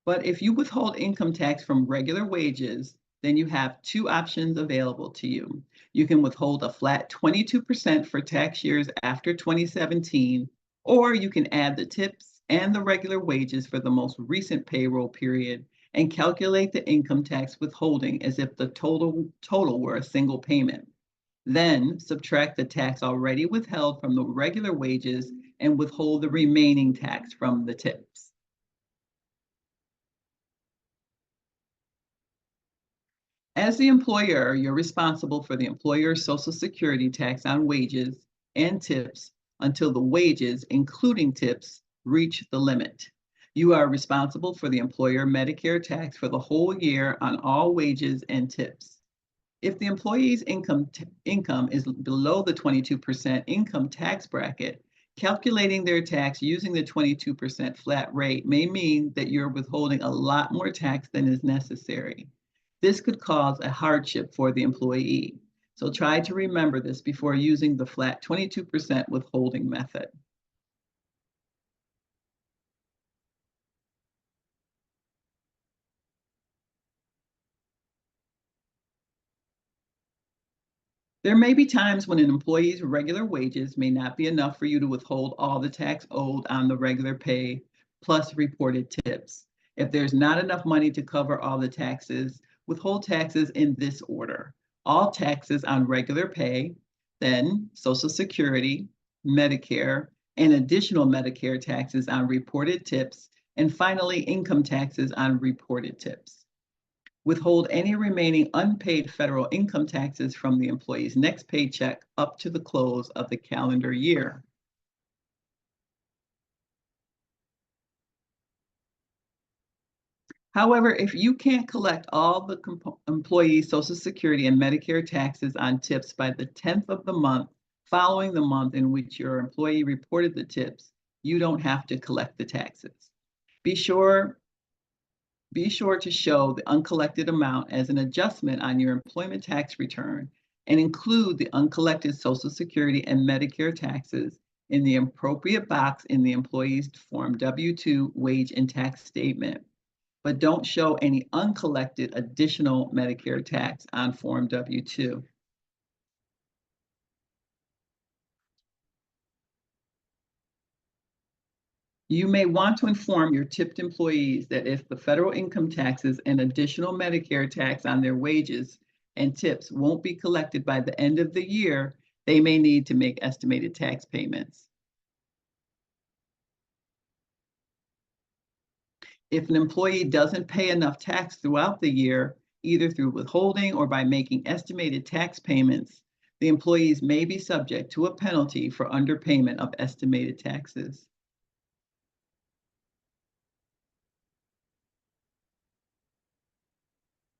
But if you withhold income tax from regular wages, then you have two options available to you. You can withhold a flat 22% for tax years after 2017, or you can add the tips and the regular wages for the most recent payroll period and calculate the income tax withholding as if the total were a single payment. Then subtract the tax already withheld from the regular wages and withhold the remaining tax from the tips. As the employer, you're responsible for the employer's Social Security tax on wages and tips until the wages, including tips, reach the limit. You are responsible for the employer Medicare tax for the whole year on all wages and tips. If the employee's income is below the 22% income tax bracket, calculating their tax using the 22% flat rate may mean that you're withholding a lot more tax than is necessary. This could cause a hardship for the employee. So try to remember this before using the flat 22% withholding method. There may be times when an employee's regular wages may not be enough for you to withhold all the tax owed on the regular pay plus reported tips. If there's not enough money to cover all the taxes, withhold taxes in this order: all taxes on regular pay, then Social Security, Medicare, and additional Medicare taxes on reported tips, and finally, income taxes on reported tips. Withhold any remaining unpaid federal income taxes from the employee's next paycheck up to the close of the calendar year. However, if you can't collect all the employee's Social Security and Medicare taxes on tips by the 10th of the month following the month in which your employee reported the tips, you don't have to collect the taxes. Be sure to show the uncollected amount as an adjustment on your employment tax return and include the uncollected Social Security and Medicare taxes in the appropriate box in the employee's Form W-2 wage and tax statement, but don't show any uncollected additional Medicare tax on Form W-2. You may want to inform your tipped employees that if the federal income taxes and additional Medicare tax on their wages and tips won't be collected by the end of the year, they may need to make estimated tax payments. If an employee doesn't pay enough tax throughout the year, either through withholding or by making estimated tax payments, the employees may be subject to a penalty for underpayment of estimated taxes.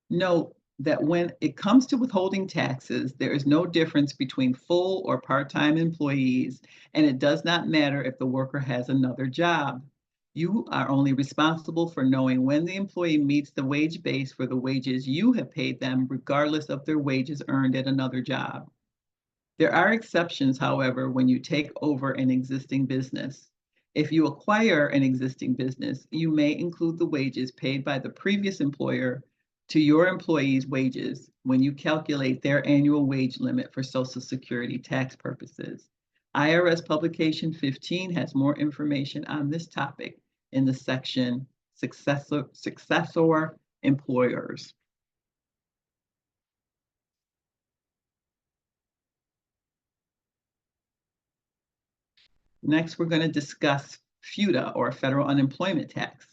Note that when it comes to withholding taxes, there is no difference between full or part-time employees, and it does not matter if the worker has another job. You are only responsible for knowing when the employee meets the wage base for the wages you have paid them, regardless of their wages earned at another job. There are exceptions, however, when you take over an existing business. If you acquire an existing business, you may include the wages paid by the previous employer to your employees' wages, when you calculate their annual wage limit for Social Security tax purposes. IRS Publication 15 has more information on this topic in the section Successor Employers. Next, we're going to discuss FUTA, or Federal Unemployment Tax.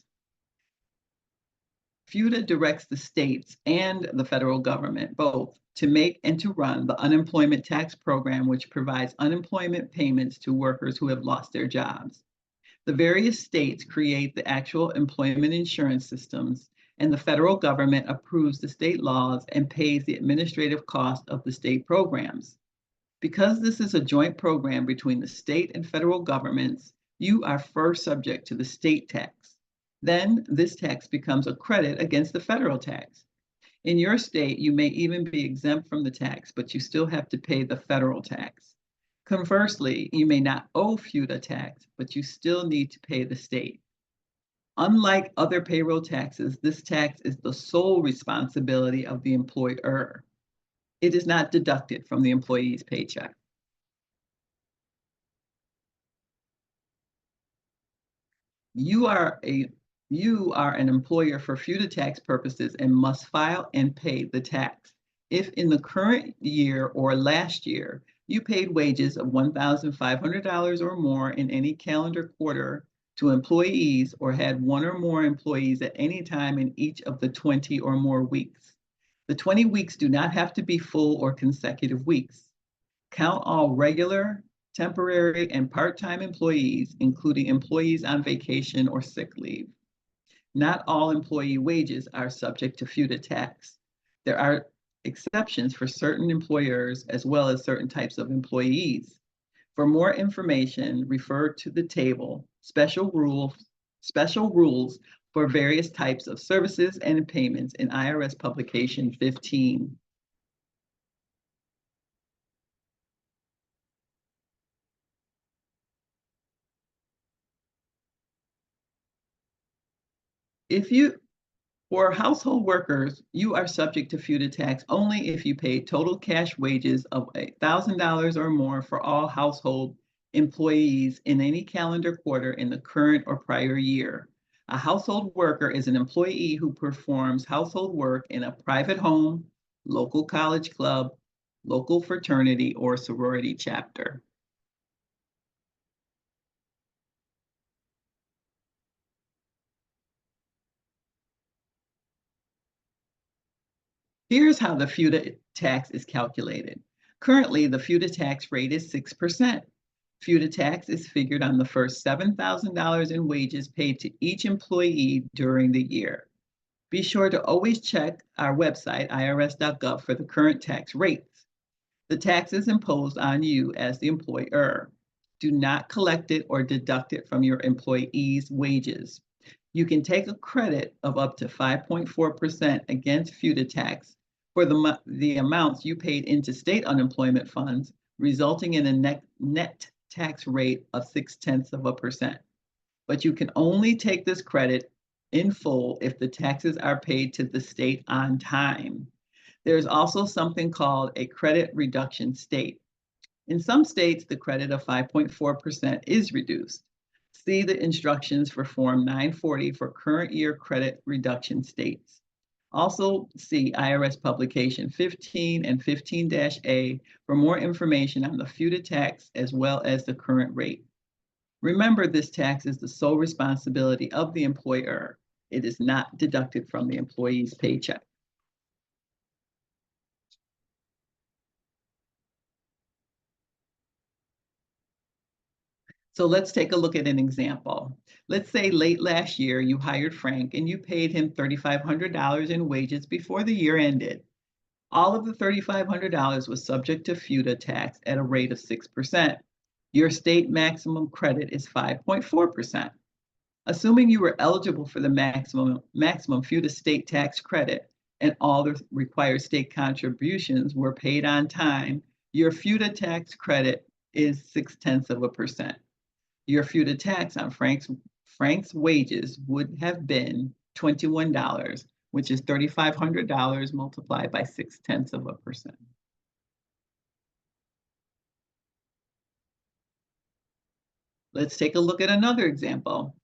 FUTA directs the states and the federal government both to make and to run the unemployment tax program, which provides unemployment payments to workers who have lost their jobs. The various states create the actual employment insurance systems, and the federal government approves the state laws and pays the administrative cost of the state programs. Because this is a joint program between the state and federal governments, you are first subject to the state tax. Then this tax becomes a credit against the federal tax. In your state, you may even be exempt from the tax, but you still have to pay the federal tax. Conversely, you may not owe FUTA tax, but you still need to pay the state. Unlike other payroll taxes, this tax is the sole responsibility of the employer. It is not deducted from the employee's paycheck. You are an employer for FUTA tax purposes and must file and pay the tax. If in the current year or last year, you paid wages of $1,500 or more in any calendar quarter to employees or had one or more employees at any time in each of the 20 or more weeks. The 20 weeks do not have to be full or consecutive weeks. Count all regular, temporary, and part-time employees, including employees on vacation or sick leave. Not all employee wages are subject to FUTA tax. There are exceptions for certain employers as well as certain types of employees. For more information, refer to the table, special rules for various types of services and payments in IRS Publication 15. For household workers, you are subject to FUTA tax only if you pay total cash wages of $1,000 or more for all household employees in any calendar quarter in the current or prior year. A household worker is an employee who performs household work in a private home, local college club, local fraternity, or sorority chapter. Here's how the FUTA tax is calculated. Currently, the FUTA tax rate is 6%. FUTA tax is figured on the first $7,000 in wages paid to each employee during the year. Be sure to always check our website, irs.gov, for the current tax rates. The tax is imposed on you as the employer. Do not collect it or deduct it from your employee's wages. You can take a credit of up to 5.4% against FUTA tax for the amounts you paid into state unemployment funds, resulting in a net tax rate of 0.6%. But you can only take this credit in full if the taxes are paid to the state on time. There's also something called a credit reduction state. In some states, the credit of 5.4% is reduced. See the instructions for Form 940 for current year credit reduction states. Also see IRS Publication 15 and 15-A for more information on the FUTA tax as well as the current rate. Remember, this tax is the sole responsibility of the employer. It is not deducted from the employee's paycheck. So let's take a look at an example. Let's say late last year, you hired Frank and you paid him $3,500 in wages before the year ended. All of the $3,500 was subject to FUTA tax at a rate of 6%. Your state maximum credit is 5.4%. Assuming you were eligible for the maximum FUTA state tax credit and all the required state contributions were paid on time, your FUTA tax credit is 0.6%. Your FUTA tax on Frank's wages would have been $21, which is $3,500 multiplied by 0.6%. Let's take a look at another example.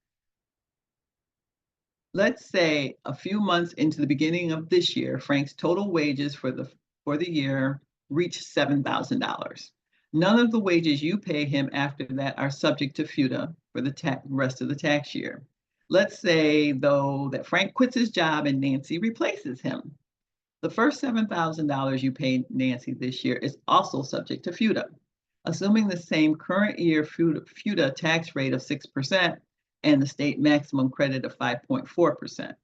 Let's say a few months into the beginning of this year, Frank's total wages for the year reached $7,000. None of the wages you pay him after that are subject to FUTA for the rest of the tax year. Let's say, though, that Frank quits his job and Nancy replaces him. The first $7,000 you pay Nancy this year is also subject to FUTA. Assuming the same current year FUTA tax rate of 6% and the state maximum credit of 5.4%.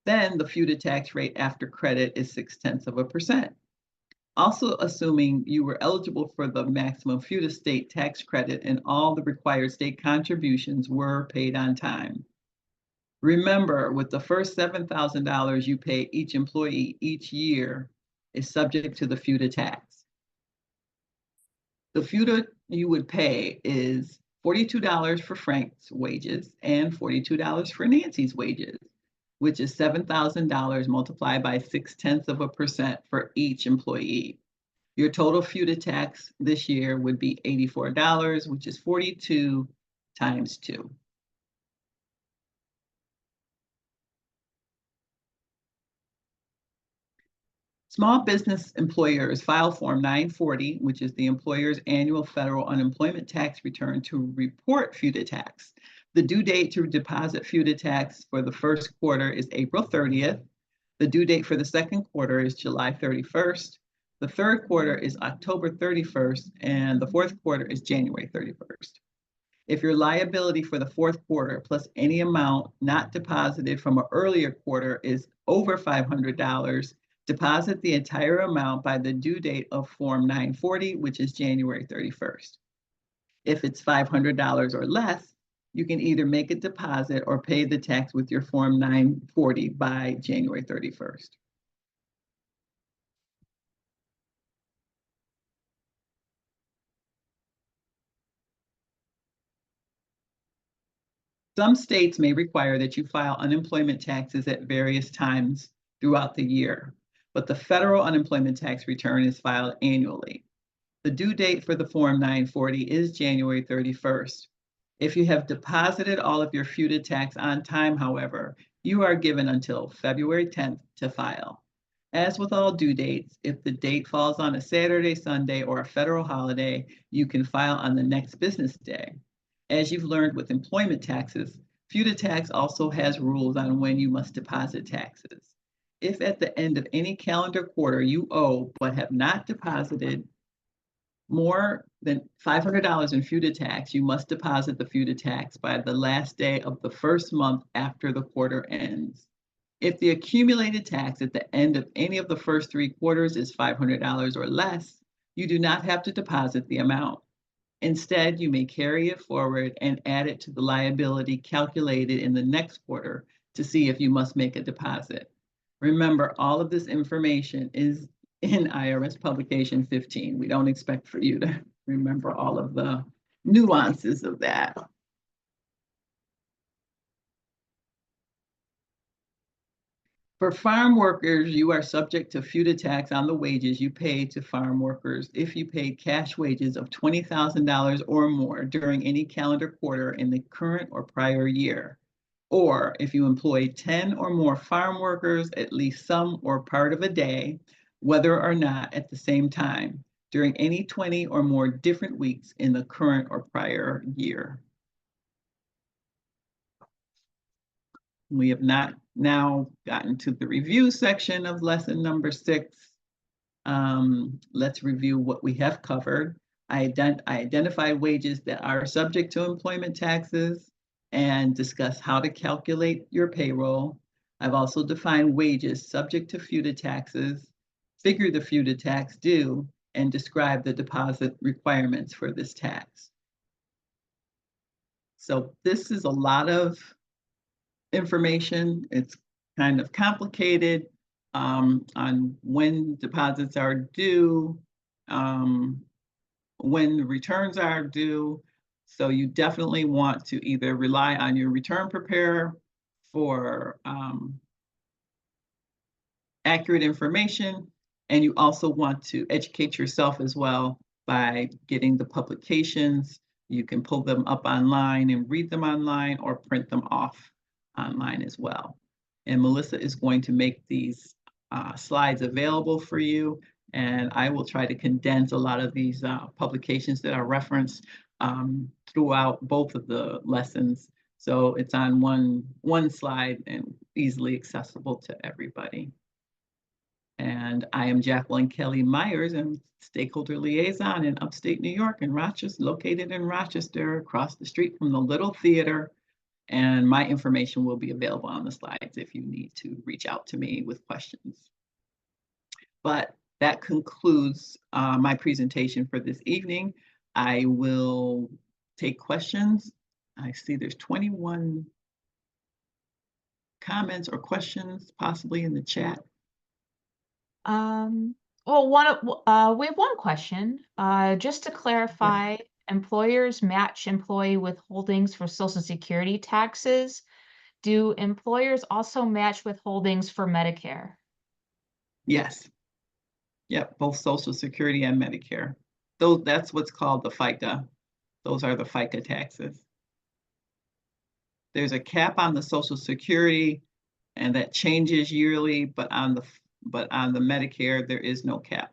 Then the FUTA tax rate after credit is 0.6%. Also assuming you were eligible for the maximum FUTA state tax credit and all the required state contributions were paid on time. Remember, with the first $7,000 you pay each employee each year is subject to the FUTA tax. The FUTA you would pay is $42 for Frank's wages and $42 for Nancy's wages, which is $7,000 multiplied by 0.6% for each employee. Your total FUTA tax this year would be $84, which is 42 times 2. Small business employers file Form 940, which is the employer's annual federal unemployment tax return, to report FUTA tax. The due date to deposit FUTA tax for the first quarter is April 30th. The due date for the second quarter is July 31st. The third quarter is October 31st, and the fourth quarter is January 31st. If your liability for the fourth quarter plus any amount not deposited from an earlier quarter is over $500, deposit the entire amount by the due date of Form 940, which is January 31st. If it's $500 or less, you can either make a deposit or pay the tax with your Form 940 by January 31st. Some states may require that you file unemployment taxes at various times throughout the year, but the federal unemployment tax return is filed annually. The due date for the Form 940 is January 31st. If you have deposited all of your FUTA tax on time, however, you are given until February 10th to file. As with all due dates, if the date falls on a Saturday, Sunday, or a federal holiday, you can file on the next business day. As you've learned with employment taxes, FUTA tax also has rules on when you must deposit taxes. If at the end of any calendar quarter you owe but have not deposited more than $500 in FUTA tax, you must deposit the FUTA tax by the last day of the first month after the quarter ends. If the accumulated tax at the end of any of the first 3 quarters is $500 or less, you do not have to deposit the amount. Instead, you may carry it forward and add it to the liability calculated in the next quarter to see if you must make a deposit. Remember, all of this information is in IRS Publication 15. We don't expect for you to remember all of the nuances of that. For farm workers, you are subject to FUTA tax on the wages you pay to farm workers if you paid cash wages of $20,000 or more during any calendar quarter in the current or prior year, or if you employ 10 or more farm workers at least some or part of a day, whether or not at the same time, during any 20 or more different weeks in the current or prior year. We have not now gotten to the review section of lesson number 6. Let's review what we have covered. I identified wages that are subject to employment taxes and discuss how to calculate your payroll. I've also defined wages subject to FUTA taxes, figure the FUTA tax due, and describe the deposit requirements for this tax. So this is a lot of information. It's kind of complicated on when deposits are due, when the returns are due. So you definitely want to either rely on your return preparer for accurate information, and you also want to educate yourself as well by getting the publications. You can pull them up online and read them online or print them off online as well. And Melissa is going to make these slides available for you, and I will try to condense a lot of these publications that are referenced throughout both of the lessons. So it's on one slide and easily accessible to everybody. And I am Jacqueline Kelly Myers, and stakeholder liaison in upstate New York in Rochester, located in Rochester, across the street from the Little Theater. And my information will be available on the slides if you need to reach out to me with questions. But that concludes my presentation for this evening. I will take questions. I see there's 21 comments or questions possibly in the chat. Well, we have one question. Just to clarify, employers match employee withholdings for Social Security taxes. Do employers also match withholdings for Medicare? Yes. Yep, both Social Security and Medicare. That's what's called the FICA. Those are the FICA taxes. There's a cap on the Social Security, and that changes yearly, but on the Medicare, there is no cap.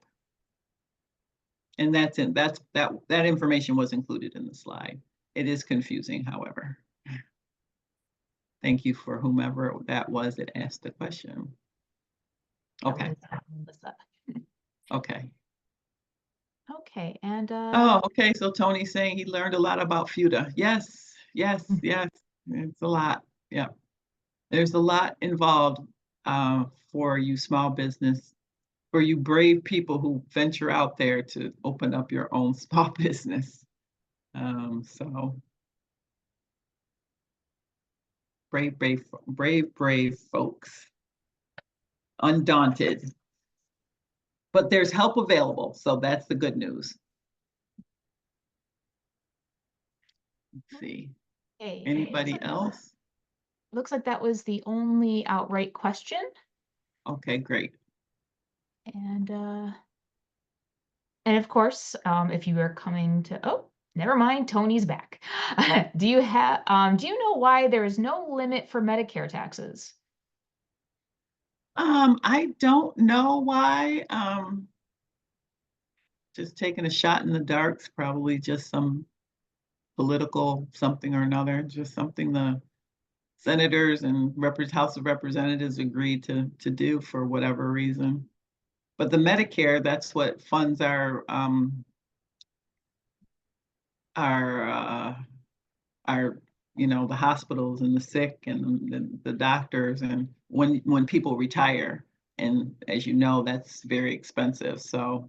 And that information was included in the slide. It is confusing, however. Thank you for whomever that was that asked the question. Okay. Okay. Okay, and oh, okay. So Tony's saying he learned a lot about FUTA. Yes, yes, yes. It's a lot. Yeah. There's a lot involved for you small business, for you brave people who venture out there to open up your own small business. So brave folks. Undaunted. But there's help available, so that's the good news. Let's see. okay, Anybody else? looks like that was the only outright question. Okay, great. And of course, if you are coming to, oh, never mind, Tony's back. Do you know why there is no limit for Medicare taxes? I don't know why. Just taking a shot in the dark, probably just some political something or another, just something the senators and House of Representatives agreed to do for whatever reason. But the Medicare, that's what funds our the hospitals and the sick and the doctors, and when people retire, and as you know, that's very expensive. So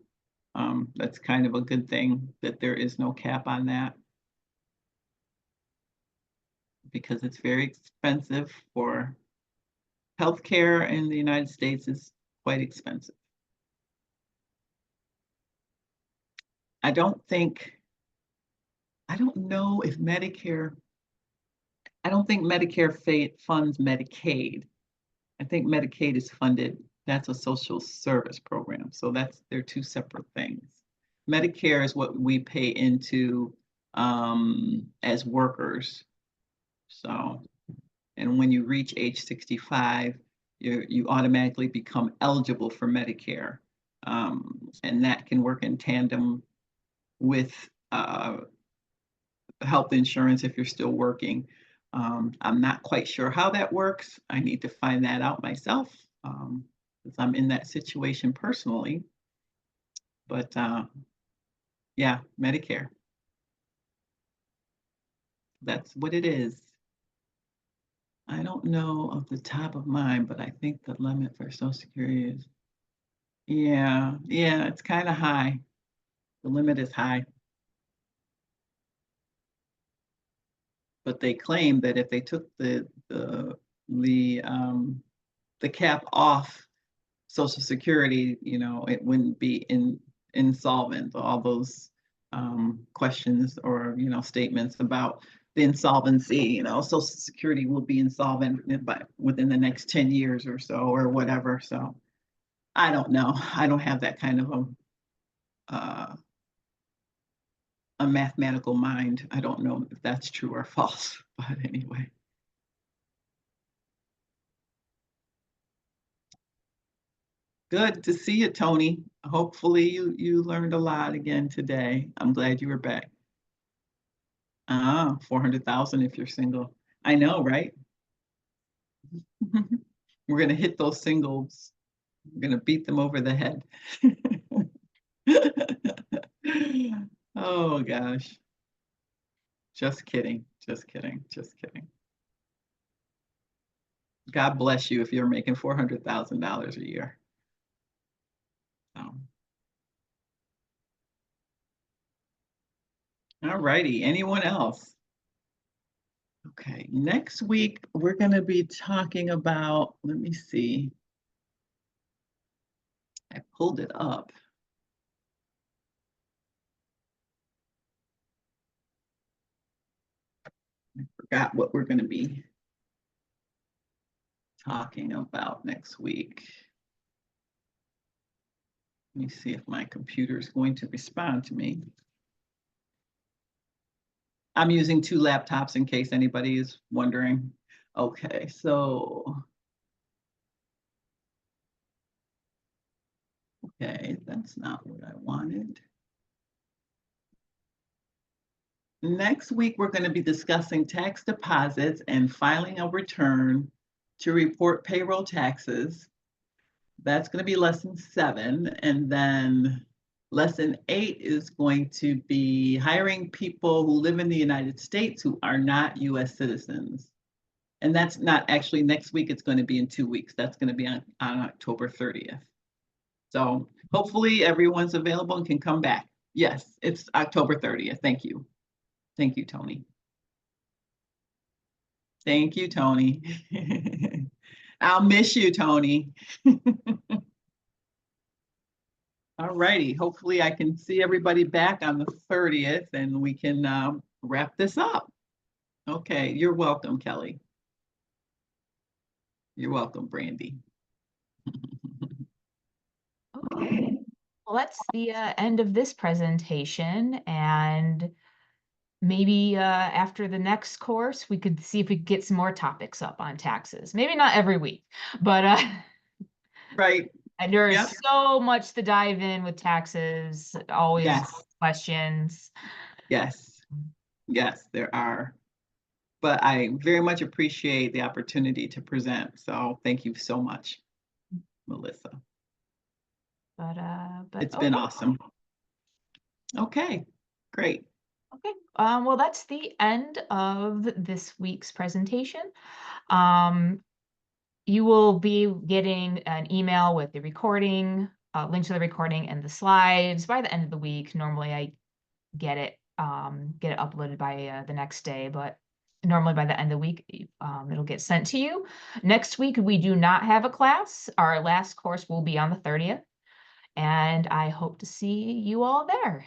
that's kind of a good thing that there is no cap on that, because it's very expensive for healthcare in the United States is quite expensive. I don't know if Medicare, I don't think Medicare funds Medicaid. I think Medicaid is funded, that's a social service program. So they're two separate things. Medicare is what we pay into as workers. So, and when you reach age 65, you automatically become eligible for Medicare. And that can work in tandem with health insurance if you're still working. I'm not quite sure how that works. I need to find that out myself, because I'm in that situation personally. But yeah, Medicare. That's what it is. I don't know off the top of mind, but I think the limit for Social Security is, yeah, it's kind of high. The limit is high. But they claim that if they took the cap off Social Security, it wouldn't be insolvent. All those questions or statements about the insolvency, Social Security will be insolvent within the next 10 years or so, or whatever. So I don't know. I don't have that kind of a mathematical mind. I don't know if that's true or false, but anyway. Good to see you, Tony. Hopefully you learned a lot again today. I'm glad you were back. 400,000 if you're single. I know, right? We're gonna hit those singles. We're gonna beat them over the head. Oh gosh. Just kidding, just kidding, just kidding. God bless you if you're making $400,000 a year. All righty, anyone else? Okay, next week we're going to be talking about, let me see. I pulled it up. I forgot what we're going to be talking about next week. Let me see if my computer is going to respond to me. I'm using 2 laptops in case anybody is wondering. Okay, so. Okay, that's not what I wanted. Next week, we're going to be discussing tax deposits and filing a return to report payroll taxes. That's going to be lesson 7. And then lesson 8 is going to be hiring people who live in the United States who are not US citizens. And that's not actually next week, it's going to be in 2 weeks. That's going to be on October 30th. So hopefully everyone's available and can come back. Yes, it's October 30th. Thank you. Thank you, Tony. Thank you, Tony. I'll miss you, Tony. All righty. Hopefully I can see everybody back on the 30th and we can wrap this up. Okay, you're welcome, Kelly. You're welcome, Brandy. Okay, well, that's the end of this presentation, and maybe after the next course, we could see if we could get some more topics up on taxes. Maybe not every week, but Right. and there is Yep. so much to dive in with taxes, always Yes. questions. Yes. Yes, there are. But I very much appreciate the opportunity to present. So thank you so much, Melissa. But It's been awesome. Okay, great. Okay, well, that's the end of this week's presentation. You will be getting an email with the recording, link to the recording and the slides by the end of the week. Normally I get it uploaded by the next day, but normally by the end of the week, it'll get sent to you. Next week, we do not have a class. Our last course will be on the 30th, and I hope to see you all there.